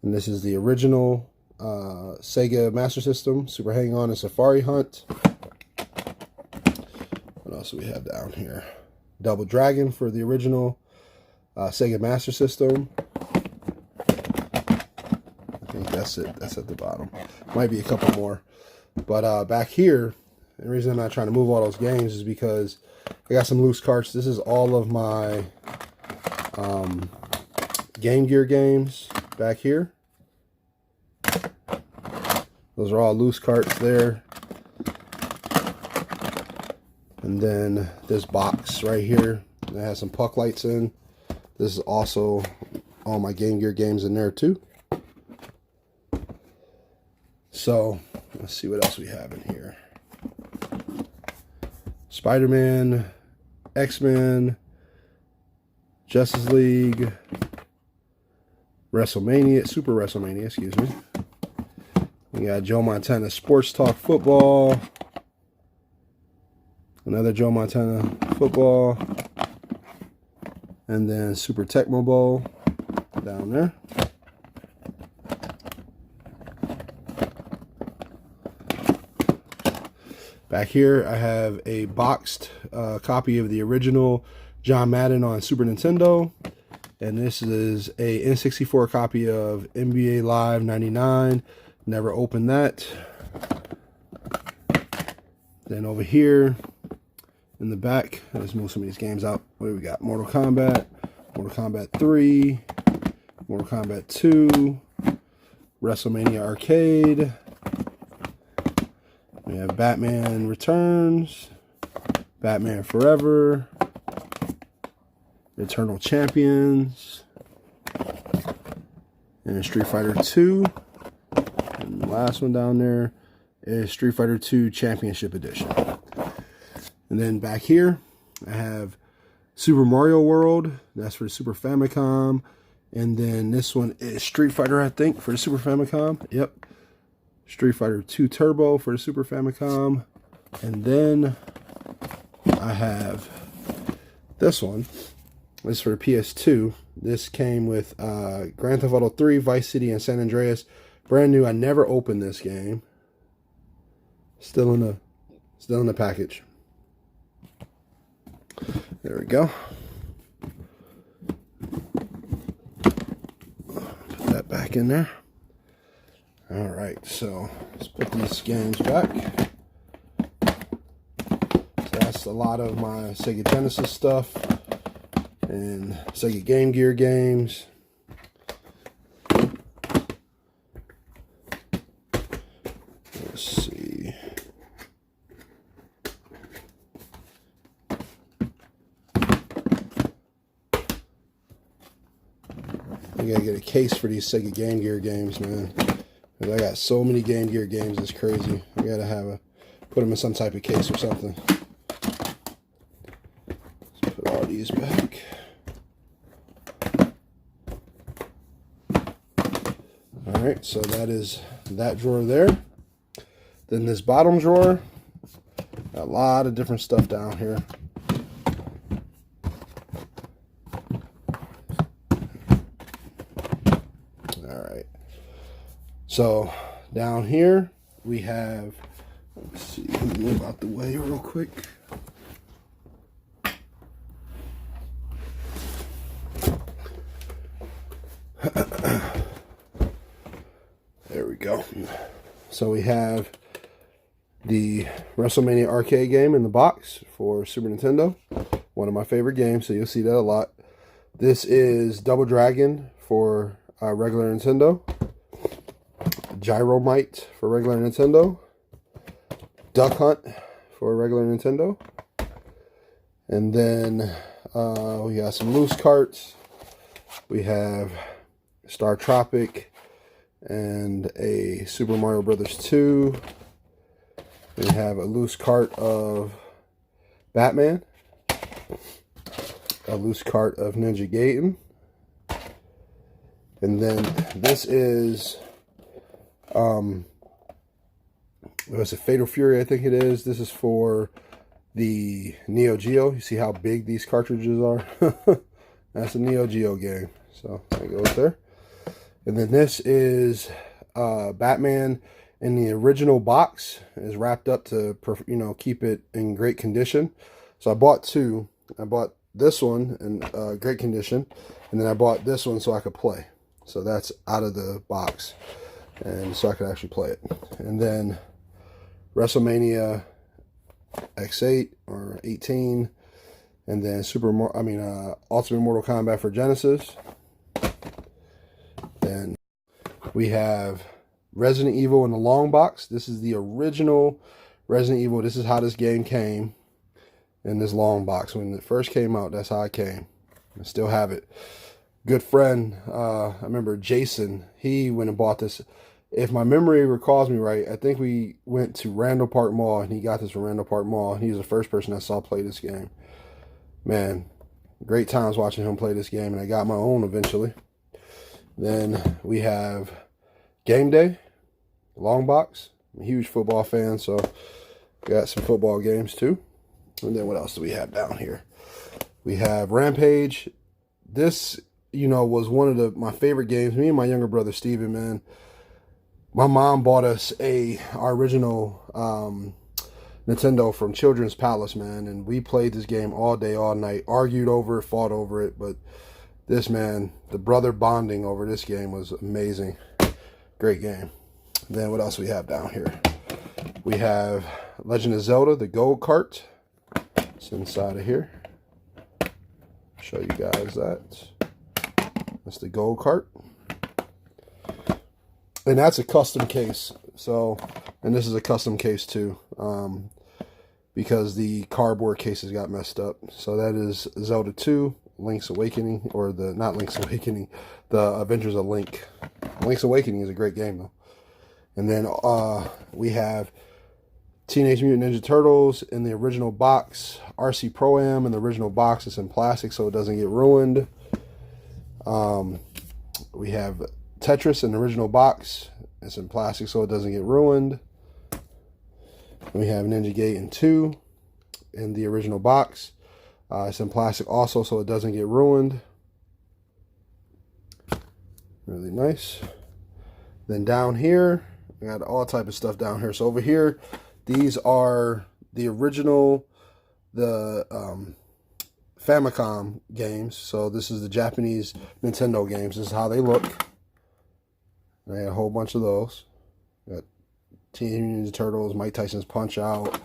and this is the original Sega Master System, Super Hang-On and Safari Hunt. What else do we have down here? Double Dragon for the original Sega Master System. I think that's it. That's at the bottom. Might be a couple more. But back here, the reason I'm not trying to move all those games is because I got some loose carts. This is all of my Game Gear games back here. Those are all loose carts there. And then this box right here that has some puck lights in. This is also all my Game Gear games in there too. So let's see what else we have in here. Spider-Man, X-Men, Justice League, WrestleMania, Super WrestleMania, excuse me. We got Joe Montana Sports Talk Football. Another Joe Montana Football. And then Super Tecmo Bowl down there. Back here, I have a boxed copy of the original John Madden on Super Nintendo. And this is a N64 copy of NBA Live 99. Never opened that. Then over here, in the back, let's move some of these games out. What do we got? Mortal Kombat, Mortal Kombat 3, Mortal Kombat 2, WrestleMania Arcade. We have Batman Returns, Batman Forever, Eternal Champions, and Street Fighter 2. And the last one down there is Street Fighter 2 Championship Edition. And then back here, I have Super Mario World. That's for the Super Famicom. And then this one is Street Fighter, I think, for the Super Famicom. Yep. Street Fighter 2 Turbo for the Super Famicom. And then I have this one. This is for PS2. This came with Grand Theft Auto 3, Vice City, and San Andreas. Brand new. I never opened this game. Still in the package. There we go. Put that back in there. All right, so let's put these games back. So that's a lot of my Sega Genesis stuff and Sega Game Gear games. Let's see. I gotta get a case for these Sega Game Gear games, man. Cause I got so many Game Gear games, it's crazy. I gotta put them in some type of case or something. Let's put all these back. All right, so that is that drawer there. Then this bottom drawer, a lot of different stuff down here. So down here we have, let's see, let me move out the way real quick. There we go. So we have the WrestleMania arcade game in the box for Super Nintendo. One of my favorite games, so you'll see that a lot. This is Double Dragon for regular Nintendo. Gyromite for regular Nintendo, Duck Hunt for regular Nintendo, and then we got some loose carts. We have Star Tropic and a Super Mario Brothers 2. We have a loose cart of Batman, a loose cart of Ninja Gaiden, and then this is it was a Fatal Fury, I think it is. This is for the Neo Geo. You see how big these cartridges are? That's a Neo Geo game. So that goes there. And then this is Batman in the original box. Is wrapped up to, you know, keep it in great condition. So I bought two. I bought this one in great condition, and then I bought this one so I could play. So that's out of the box, and so I could actually play it. And then WrestleMania X8 or 18, and then Ultimate Mortal Kombat for Genesis. Then we have Resident Evil in the long box. This is the original Resident Evil. This is how this game came, in this long box. When it first came out, that's how it came. I still have it. Good friend, I remember Jason, he went and bought this. If my memory recalls me right, I think we went to Randall Park Mall, and he got this from Randall Park Mall. He was the first person I saw play this game. Man, great times watching him play this game, and I got my own eventually. Then we have Game Day, long box. I'm a huge football fan, so got some football games too. And then what else do we have down here? We have Rampage. This, you know, was one of my favorite games. Me and my younger brother Steven, man. My mom bought us our original Nintendo from Children's Palace, man, and we played this game all day, all night, argued over it, fought over it, but this, man, the brother bonding over this game was amazing. Great game. Then what else we have down here? We have Legend of Zelda, the gold cart. It's inside of here. Show you guys that. That's the gold cart. And that's a custom case. So, and this is a custom case too, because the cardboard cases got messed up. So that is Zelda 2, Link's Awakening, or not Link's Awakening, the Adventures of Link. Link's Awakening is a great game though. And then we have Teenage Mutant Ninja Turtles in the original box, RC Pro-Am in the original box. It's in plastic so it doesn't get ruined. We have Tetris in the original box. It's in plastic so it doesn't get ruined. We have Ninja Gaiden 2 in the original box. It's in plastic also, so it doesn't get ruined. Really nice. Then down here, I got all type of stuff down here. So over here, these are the original, the Famicom games. So this is the Japanese Nintendo games. This is how they look. I had a whole bunch of those. Got Teenage Mutant Ninja Turtles, Mike Tyson's Punch Out,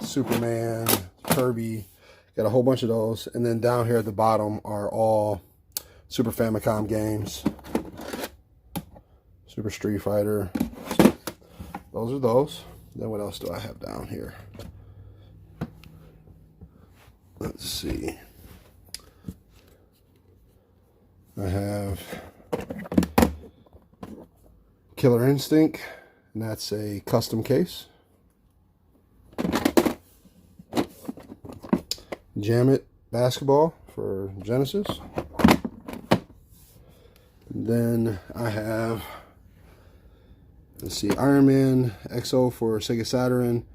Superman, Kirby. Got a whole bunch of those. And then down here at the bottom are all Super Famicom games. Super Street Fighter. Those are those. Then what else do I have down here? Let's see. I have Killer Instinct, and that's a custom case. Jam It Basketball for Genesis. And then I have, let's see, Iron Man XO for Sega Saturn,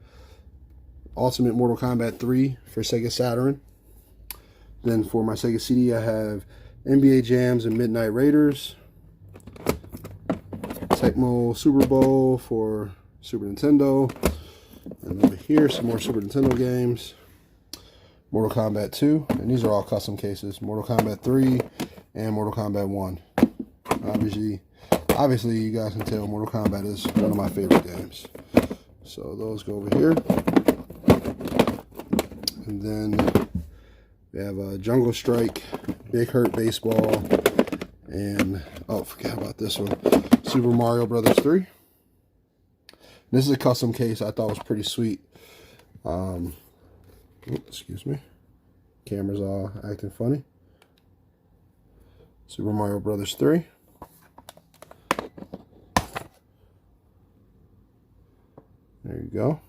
Ultimate Mortal Kombat 3 for Sega Saturn. Then for my Sega CD, I have NBA Jams and Midnight Raiders, Tecmo Super Bowl for Super Nintendo, and over here some more Super Nintendo games, Mortal Kombat 2, and these are all custom cases, Mortal Kombat 3 and Mortal Kombat 1. Obviously you guys can tell Mortal Kombat is one of my favorite games. So those go over here. And then we have Jungle Strike, Big Hurt Baseball, and, oh, forgot about this one, Super Mario Brothers 3. This is a custom case I thought was pretty sweet. Excuse me. Camera's all acting funny. Super Mario Brothers 3. There you go.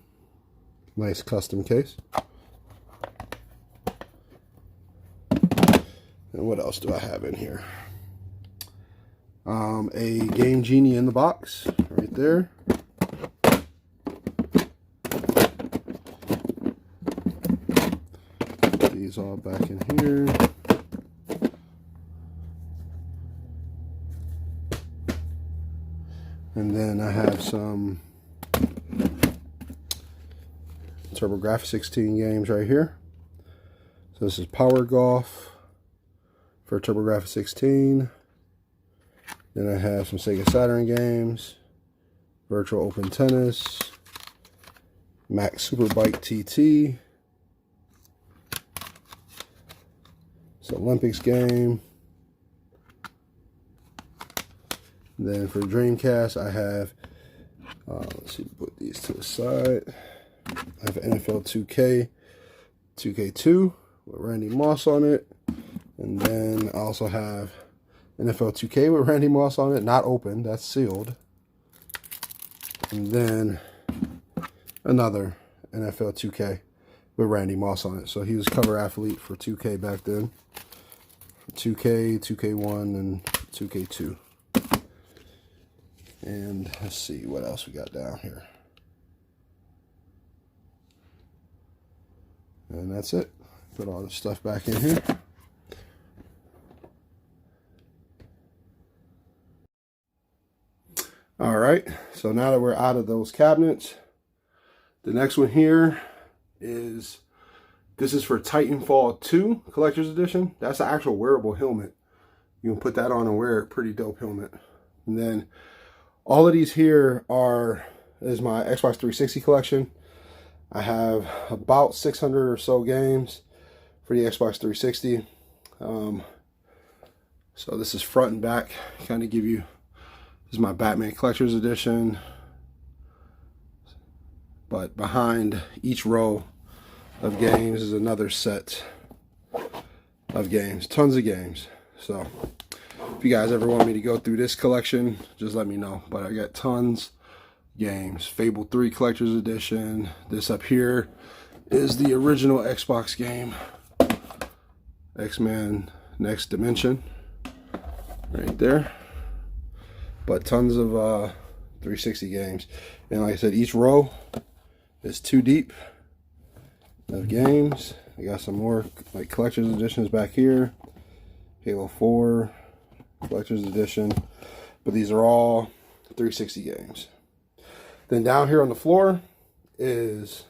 Nice custom case. And what else do I have in here? A Game Genie in the box right there. Put these all back in here. And then I have some TurboGrafx 16 games right here. So this is Power Golf for TurboGrafx 16. Then I have some Sega Saturn games, Virtual Open Tennis, Max Superbike TT, it's Olympics game. And then for Dreamcast, I have, let's see, put these to the side. I have NFL 2K, 2K2 with Randy Moss on it. And then I also have NFL 2K with Randy Moss on it, not open, that's sealed. And then another NFL 2K with Randy Moss on it. So he was cover athlete for 2K back then. 2K, 2K1, and 2K2. And let's see what else we got down here. And that's it. Put all the stuff back in here. All right, so now that we're out of those cabinets, the next one here is, this is for Titanfall 2 Collector's Edition. That's an actual wearable helmet. You can put that on and wear it. Pretty dope helmet. And then all of these here is my Xbox 360 collection. I have about 600 or so games for the Xbox 360. So this is front and back, kind of give you, this is my Batman Collector's Edition. But behind each row of games is another set of games, tons of games. So if you guys ever want me to go through this collection, just let me know. But I got tons of games. Fable 3 Collector's Edition. This up here is the original Xbox game, X-Men Next Dimension, right there. But tons of 360 games. And like I said, each row is 2 deep. of games. I got some more like collector's editions back here. Halo 4 collector's edition, but these are all 360 games. Then down here on the floor is,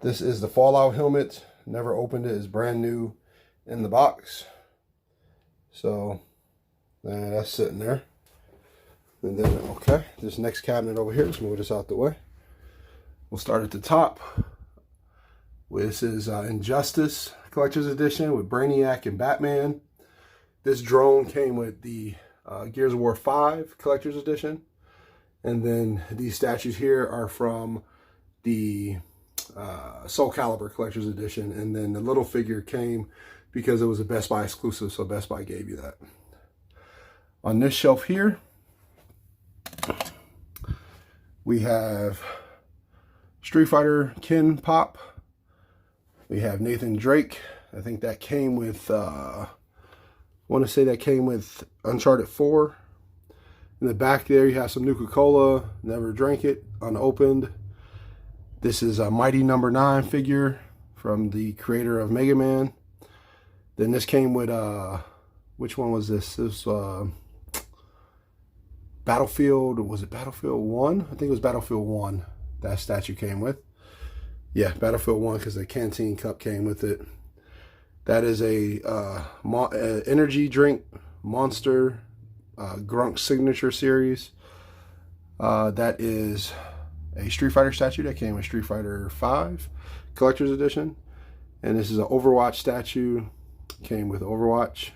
this is the Fallout helmet. Never opened it. It's brand new in the box. So that's sitting there. And then, okay, this next cabinet over here, let's move this out the way. We'll start at the top. This is Injustice Collector's Edition with Brainiac and Batman. This drone came with the Gears of War 5 Collector's Edition. And then these statues here are from the Soul Calibur Collector's Edition. And then the little figure came because it was a Best Buy exclusive, so Best Buy gave you that. On this shelf here, we have Street Fighter Ken Pop. We have Nathan Drake. I think that came with, I want to say that came with Uncharted 4. In the back there, you have some Nuka-Cola. Never drank it, unopened. This is a Mighty Number 9 figure from the creator of Mega Man. Then this came with, which one was this? This Battlefield, was it Battlefield 1? I think it was Battlefield 1 that statue came with. Yeah, Battlefield 1, because the canteen cup came with it. That is a energy drink, Monster Grunk Signature Series. That is a Street Fighter statue that came with Street Fighter 5 Collector's Edition. And this is an Overwatch statue, came with Overwatch.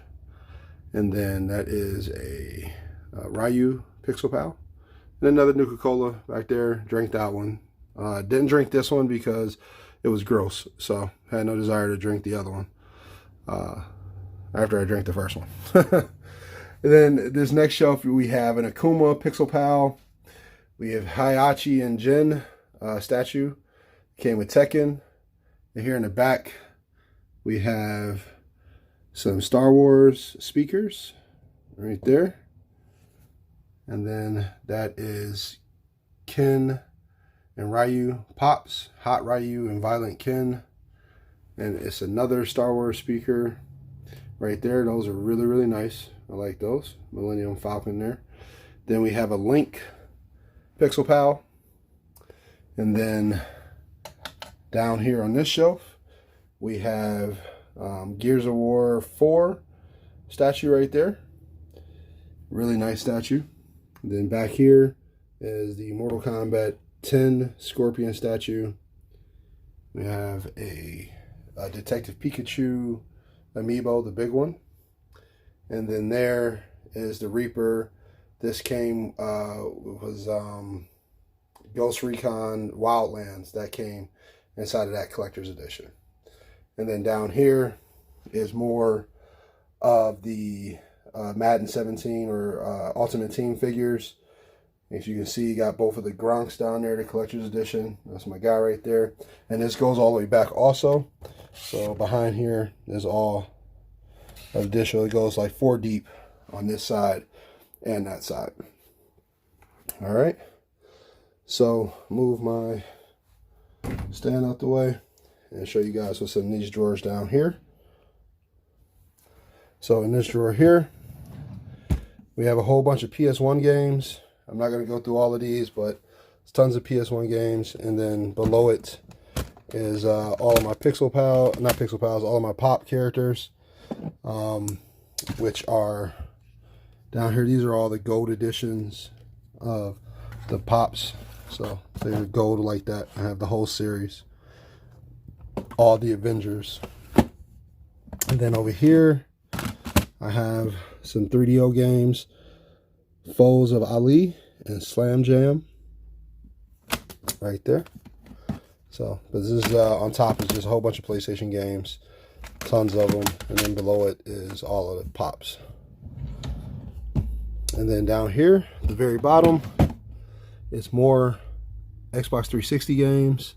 And then that is a Ryu Pixel Pal. And another Nuka-Cola back there. Drank that one. Didn't drink this one because it was gross. So had no desire to drink the other one after I drank the first one. And then this next shelf, we have an Akuma Pixel Pal. We have Heihachi and Jin statue. Came with Tekken. And here in the back, we have some Star Wars speakers right there. And then that is Ken and Ryu Pops, Hot Ryu and Violent Ken. And it's another Star Wars speaker right there. Those are really, really nice. I like those. Millennium Falcon there. Then we have a Link Pixel Pal. And then down here on this shelf, we have Gears of War 4 statue right there. Really nice statue. And then back here is the Mortal Kombat 10 Scorpion statue. We have a Detective Pikachu Amiibo, the big one. And then there is the Reaper. This came, was Ghost Recon Wildlands. That came inside of that collector's edition. And then down here is more of the Madden 17 or Ultimate Team figures. As you can see, you got both of the Gronks down there, the collector's edition. That's my guy right there. And this goes all the way back also. So behind here is all additional. It goes like 4 deep on this side and that side. All right. So move my stand out the way and show you guys what's in these drawers down here. So in this drawer here, we have a whole bunch of PS1 games. I'm not going to go through all of these, but it's tons of PS1 games. And then below it is all of my Pixel Pal, not Pixel Pals, all of my Pop characters, which are down here. These are all the gold editions of the Pops. So they're gold like that. I have the whole series, all the Avengers. And then over here, I have some 3DO games, Foes of Ali and Slam Jam, right there. So, but this is on top is just a whole bunch of PlayStation games, tons of them, and then below it is all of the Pops. And then down here, at the very bottom, it's more Xbox 360 games,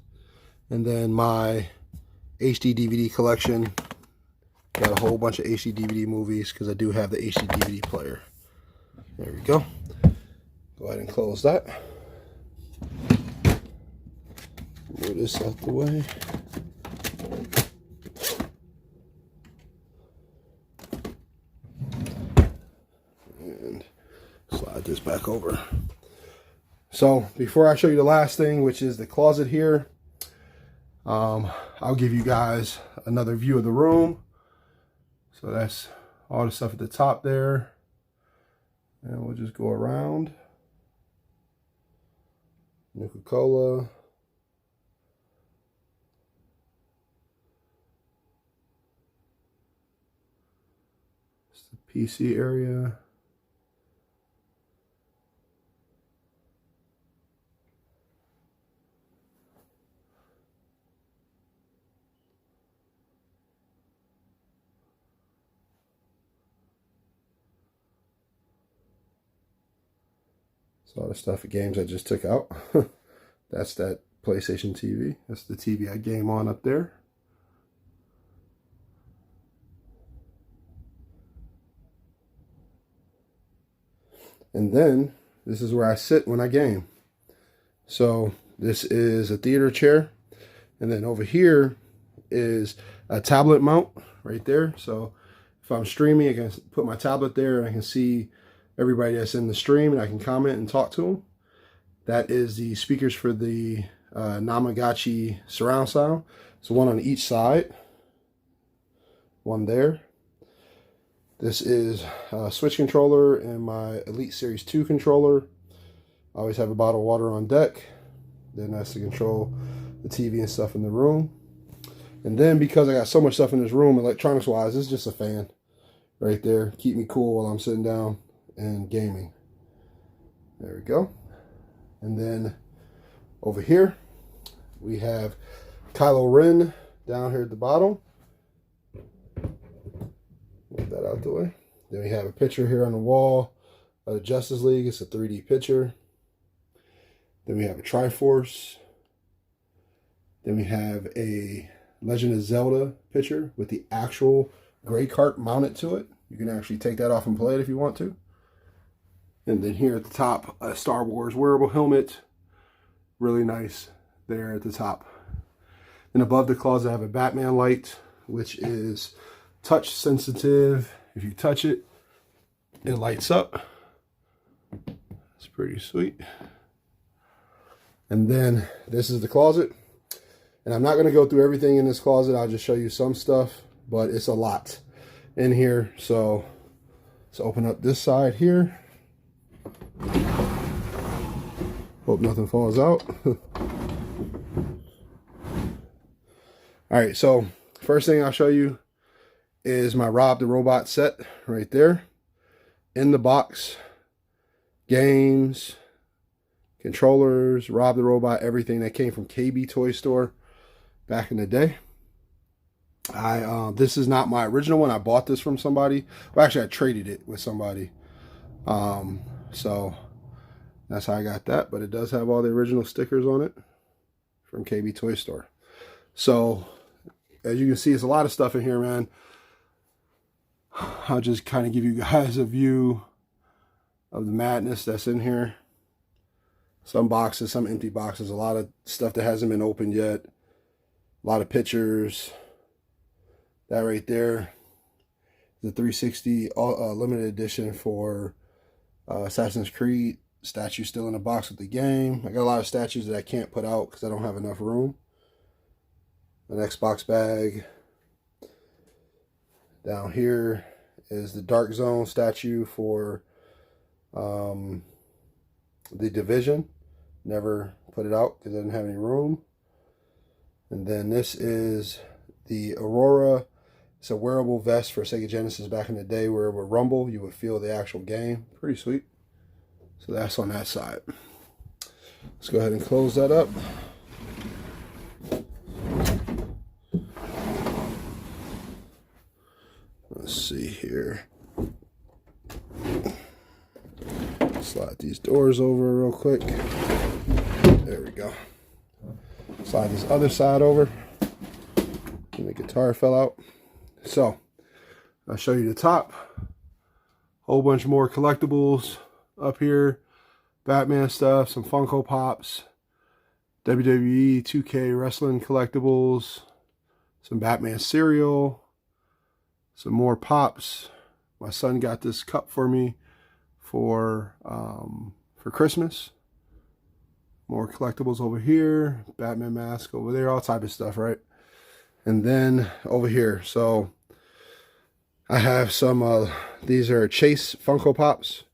and then my HD DVD collection. Got a whole bunch of HD DVD movies because I do have the HD DVD player. There we go. Go ahead and close that. Move this out the way. And slide this back over. So before I show you the last thing, which is the closet here, I'll give you guys another view of the room. So that's all the stuff at the top there. And we'll just go around. Nuka-Cola. It's the PC area. All the stuff of games I just took out. That's that PlayStation TV. That's the TV I game on up there. And then this is where I sit when I game. So this is a theater chair. And then over here is a tablet mount right there. So if I'm streaming, I can put my tablet there and I can see everybody that's in the stream, and I can comment and talk to them. That is the speakers for the Nakamichi surround sound. So one on each side, one there. This is a Switch controller and my Elite Series 2 controller. I always have a bottle of water on deck. Then that's to control the TV and stuff in the room. And then because I got so much stuff in this room, electronics wise, it's just a fan right there. Keep me cool while I'm sitting down and gaming. There we go. And then over here we have Kylo Ren down here at the bottom. Move that out the way. Then we have a picture here on the wall of the Justice League. It's a 3D picture. Then we have a Triforce. Then we have a Legend of Zelda picture with the actual gray cart mounted to it. You can actually take that off and play it if you want to. And then here at the top, a Star Wars wearable helmet. Really nice there at the top. And above the closet, I have a Batman light, which is touch sensitive. If you touch it, it lights up. It's pretty sweet. And then this is the closet. And I'm not going to go through everything in this closet. I'll just show you some stuff, but it's a lot in here. So let's open up this side here. Hope nothing falls out. Alright, so first thing I'll show you is my Rob the Robot set right there. In the box, games, controllers, Rob the Robot, everything that came from KB Toy Store back in the day. This is not my original one. I bought this from somebody. Well, actually, I traded it with somebody. So that's how I got that. But it does have all the original stickers on it from KB Toy Store. So as you can see, it's a lot of stuff in here, man. I'll just kind of give you guys a view of the madness that's in here. Some boxes, some empty boxes, a lot of stuff that hasn't been opened yet. A lot of pictures. That right there, the 360 limited edition for Assassin's Creed statue still in the box with the game. I got a lot of statues that I can't put out because I don't have enough room. An Xbox bag. Down here is the Dark Zone statue for the Division. Never put it out because I didn't have any room. And then this is the Aurora. It's a wearable vest for Sega Genesis back in the day where it would rumble. You would feel the actual game. Pretty sweet. So that's on that side. Let's go ahead and close that up. Let's see here. Slide these doors over real quick. There we go. Slide this other side over. And the guitar fell out. So, I'll show you the top. Whole bunch more collectibles up here. Batman stuff, some Funko Pops, WWE 2K wrestling collectibles, some Batman cereal, some more pops. My son got this cup for me for Christmas. More collectibles over here, Batman mask over there, all type of stuff, right? And then over here, so I have some, these are Chase Funko Pops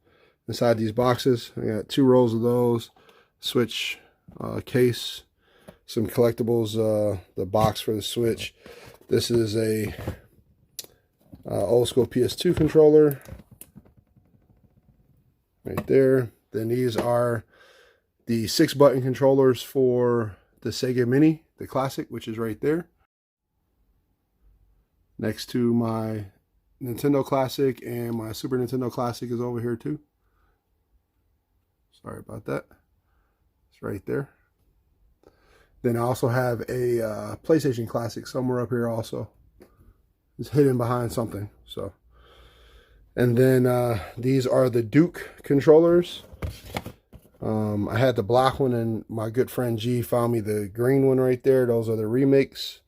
inside these boxes. I got 2 rows of those, Switch case, some collectibles, the box for the Switch. This is a old school PS2 controller right there. Then these are the 6-button controllers for the Sega Mini, the classic, which is right there. Next to my Nintendo Classic, and my Super Nintendo Classic is over here too. Sorry about that. It's right there. Then I also have a PlayStation Classic somewhere up here also. It's hidden behind something. So, and then these are the Duke controllers. I had the black one, and my good friend G found me the green one right there. Those are the remakes,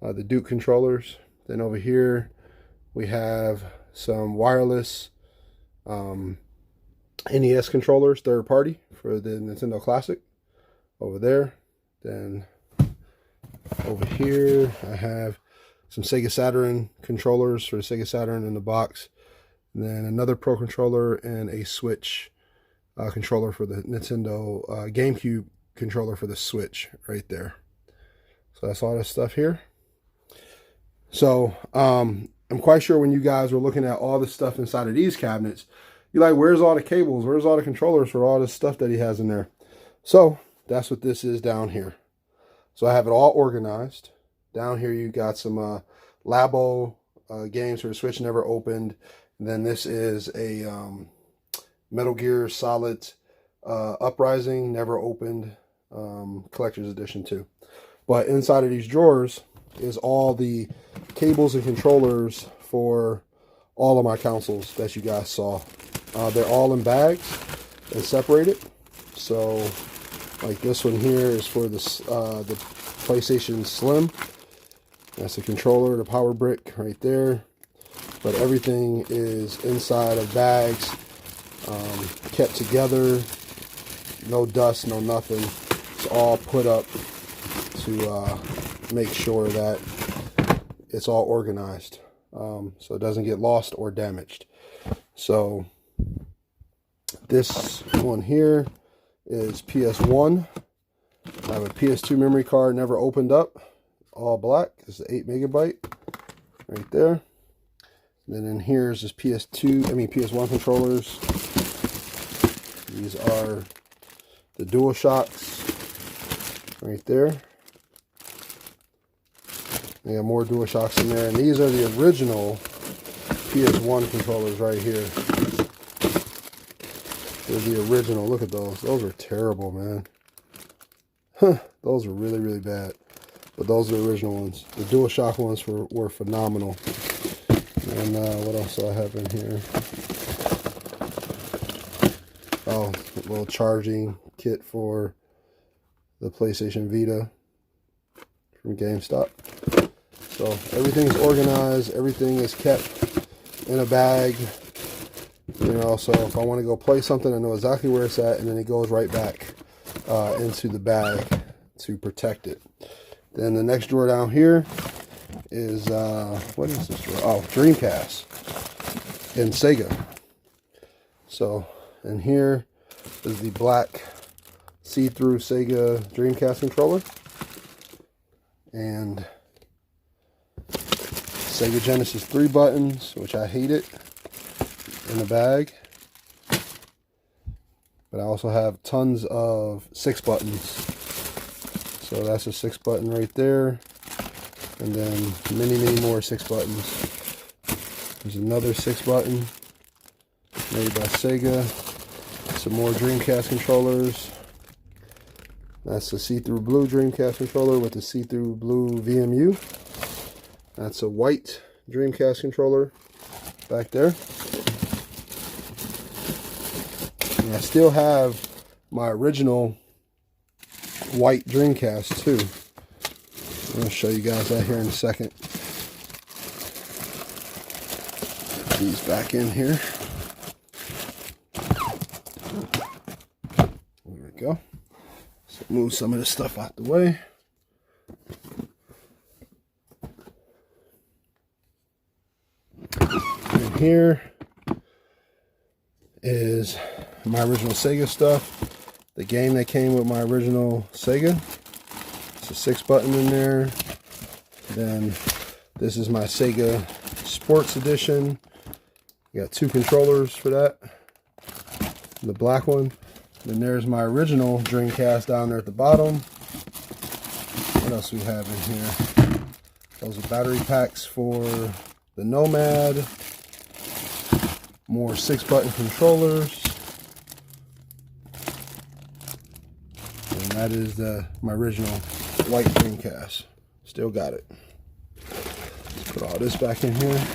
the Duke controllers. Then over here we have some wireless NES controllers, third party, for the Nintendo Classic over there. Then over here I have some Sega Saturn controllers for the Sega Saturn in the box. And then another Pro controller and a Switch controller for the Nintendo GameCube controller for the Switch right there. So that's all this stuff here. So I'm quite sure when you guys were looking at all the stuff inside of these cabinets, you're like, where's all the cables? Where's all the controllers for all this stuff that he has in there? So that's what this is down here. So I have it all organized. Down here you got some Labo games for the Switch never opened. And then this is a Metal Gear Solid Uprising, never opened, collector's edition too. But inside of these drawers is all the cables and controllers for all of my consoles that you guys saw. They're all in bags and separated. So like this one here is for the PlayStation Slim. That's the controller, the power brick right there. But everything is inside of bags, kept together, no dust, no nothing. It's all put up to make sure that it's all organized, so it doesn't get lost or damaged. So this one here is PS1. I have a PS2 memory card, never opened up, all black. This is 8 megabyte right there. And then in here is this PS1 controllers. These are the DualShocks right there. They got more DualShocks in there, and these are the original PS1 controllers right here. They're the original. Look at those. Those are terrible, man. Those are really, really bad. But those are the original ones. The DualShock ones were phenomenal. And what else do I have in here? Oh, a little charging kit for the PlayStation Vita from GameStop. So everything's organized. Everything is kept in a bag. You know, so if I want to go play something, I know exactly where it's at, and then it goes right back into the bag to protect it. Then the next drawer down here is, what is this drawer? Oh, Dreamcast and Sega. So, and here is the black see-through Sega Dreamcast controller. And Sega Genesis 3 buttons, which I hated, in the bag. But I also have tons of 6 buttons. So that's a 6 button right there. And then many, many more 6 buttons. There's another 6 button made by Sega. Some more Dreamcast controllers. That's the see-through blue Dreamcast controller with the see-through blue VMU. That's a white Dreamcast controller back there. And I still have my original white Dreamcast too. I'll show you guys that here in a second. Put these back in here. There we go. So move some of this stuff out the way. And here is my original Sega stuff. The game that came with my original Sega. It's a 6-button in there. Then this is my Sega Sports Edition. Got 2 controllers for that. The black one. Then there's my original Dreamcast down there at the bottom. What else we have in here? Those are battery packs for the Nomad. More 6-button controllers. And that is my original white Dreamcast. Still got it. Let's put all this back in here.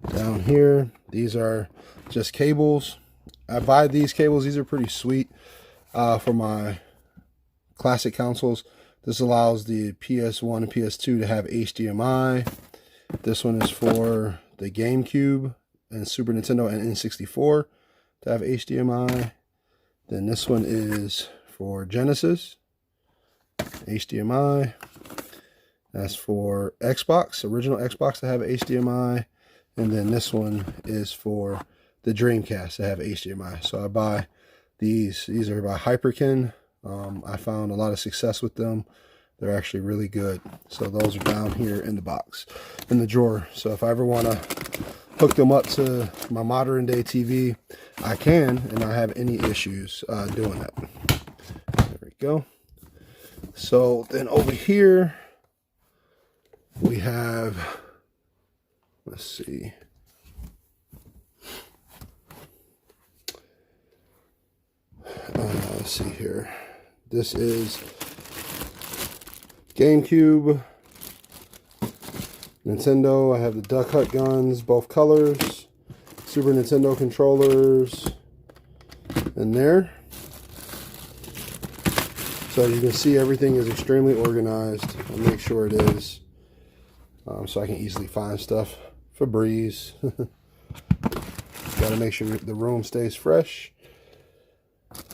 Down here, these are just cables. I buy these cables. These are pretty sweet for my classic consoles. This allows the PS1 and PS2 to have HDMI. This one is for the GameCube and Super Nintendo and N64 to have HDMI. Then this one is for Genesis, HDMI. That's for Xbox, original Xbox to have HDMI. And then this one is for the Dreamcast to have HDMI. So I buy these. These are by Hyperkin. I found a lot of success with them. They're actually really good. So those are down here in the box, in the drawer. So if I ever want to hook them up to my modern day TV, I can, and not have any issues doing that. There we go. So then over here we have, let's see. Let's see here. This is GameCube, Nintendo. I have the Duck Hunt guns, both colors. Super Nintendo controllers in there. So you can see everything is extremely organized. I'll make sure it is. So I can easily find stuff. Febreze. Got to make sure the room stays fresh.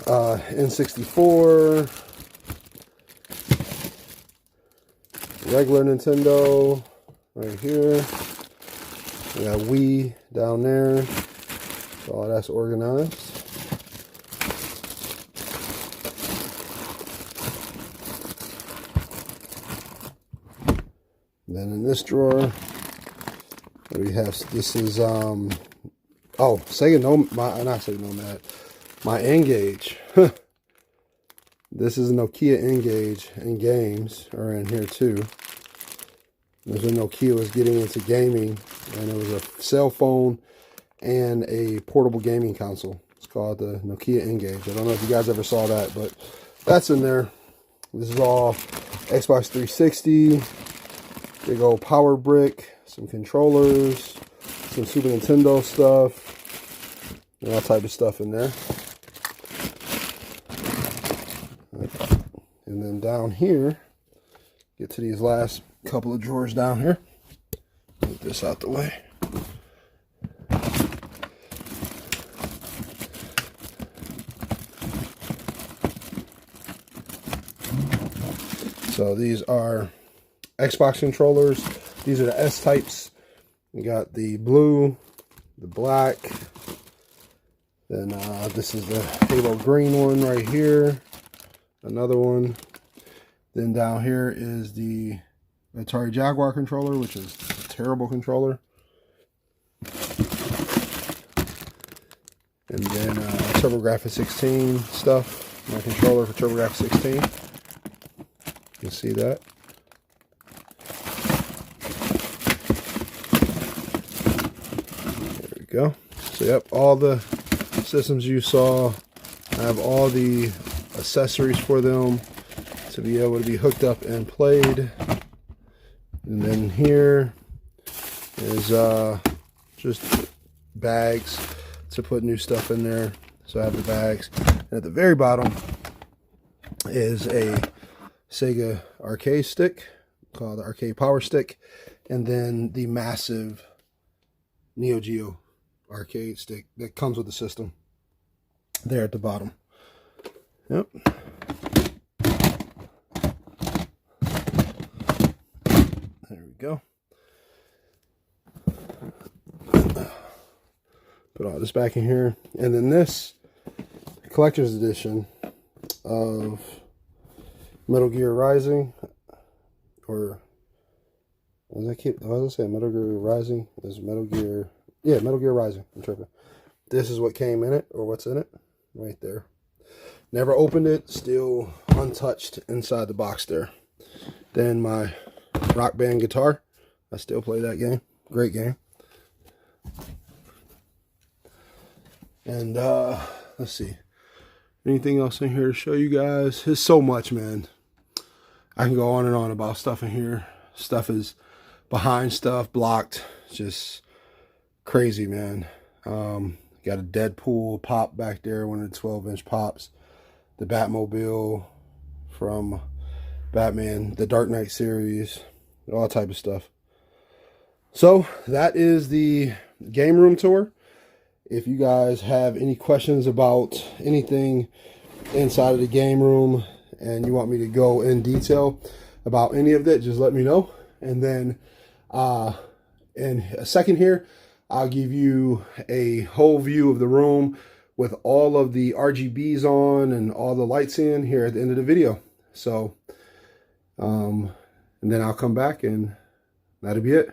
N64. Regular Nintendo right here. We got Wii down there. So all that's organized. Then in this drawer, we have, this is Sega not Sega Nomad, my N-Gage. This is a Nokia N-Gage, and games are in here too. There's when Nokia was getting into gaming, and it was a cell phone and a portable gaming console. It's called the Nokia N-Gage. I don't know if you guys ever saw that, but that's in there. This is all Xbox 360, big old power brick, some controllers, some Super Nintendo stuff, and all type of stuff in there. And then down here, get to these last couple of drawers down here. Move this out the way. So these are Xbox controllers. These are the S-types. We got the blue, the black. Then this is the Halo green one right here. Another one. Then down here is the Atari Jaguar controller, which is a terrible controller. And then TurboGrafx 16 stuff. My controller for TurboGrafx 16. You can see that. There we go. So yep, all the systems you saw, I have all the accessories for them to be able to be hooked up and played. And then here is just bags to put new stuff in there. So I have the bags. And at the very bottom is a Sega arcade stick called the Arcade Power Stick, and then the massive Neo Geo arcade stick that comes with the system there at the bottom. Yep. There we go. Put all this back in here, and then this collector's edition of Metal Gear Rising, or what was I say? Metal Gear Rising? Is Metal Gear? Yeah, Metal Gear Rising. I'm tripping. This is what came in it, or what's in it, right there. Never opened it. Still untouched inside the box there. Then my Rock Band guitar. I still play that game. Great game. And let's see. Anything else in here to show you guys? There's so much, man. I can go on and on about stuff in here. Stuff is behind stuff, blocked. Just crazy, man. Got a Deadpool pop back there, one of the 12-inch pops. The Batmobile from Batman, the Dark Knight series, all type of stuff. So that is the game room tour. If you guys have any questions about anything inside of the game room and you want me to go in detail about any of that, just let me know. And then in a second here, I'll give you a whole view of the room with all of the RGBs on and all the lights in here at the end of the video. So, and then I'll come back and that'll be it.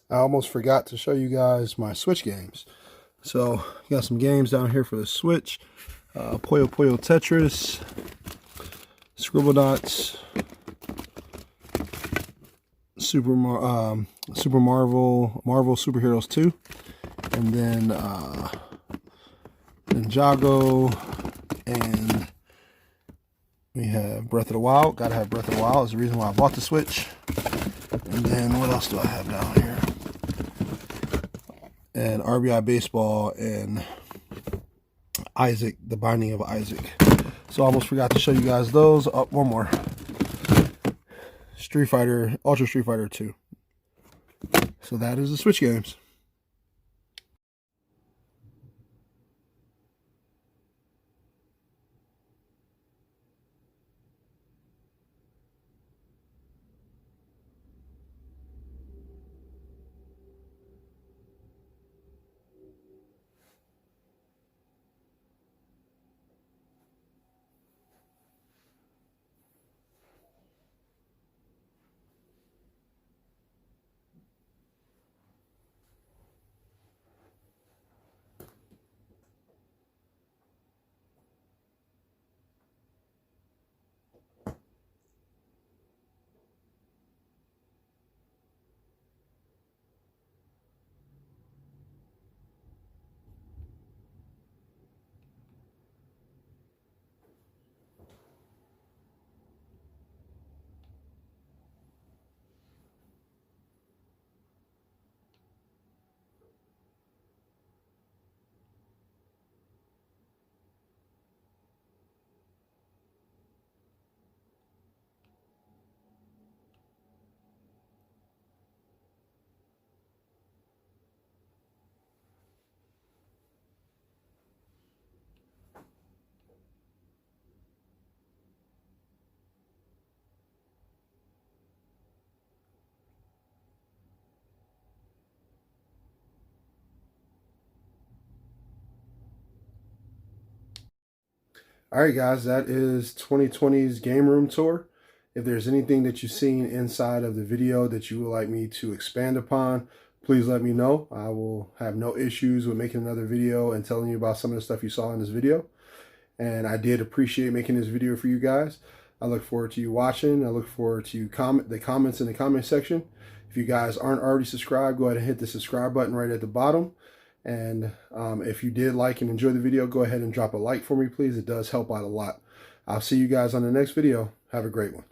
I almost forgot to show you guys my Switch games. So, got some games down here for the Switch. Puyo Puyo Tetris, Scribblenauts, Marvel Superheroes 2, and then Ninjago, and we have Breath of the Wild. Gotta have Breath of the Wild. Is the reason why I bought the Switch. And then what else do I have down here? And RBI Baseball and Isaac, The Binding of Isaac. So I almost forgot to show you guys those. Oh, one more. Street Fighter, Ultra Street Fighter 2. So that is the Switch games. All right, guys, that is 2020's game room tour. If there's anything that you've seen inside of the video that you would like me to expand upon, please let me know. I will have no issues with making another video and telling you about some of the stuff you saw in this video. And I did appreciate making this video for you guys. I look forward to you watching. I look forward to the comments in the comment section. If you guys aren't already subscribed, go ahead and hit the subscribe button right at the bottom. And if you did like and enjoy the video, go ahead and drop a like for me, please. It does help out a lot. I'll see you guys on the next video. Have a great one.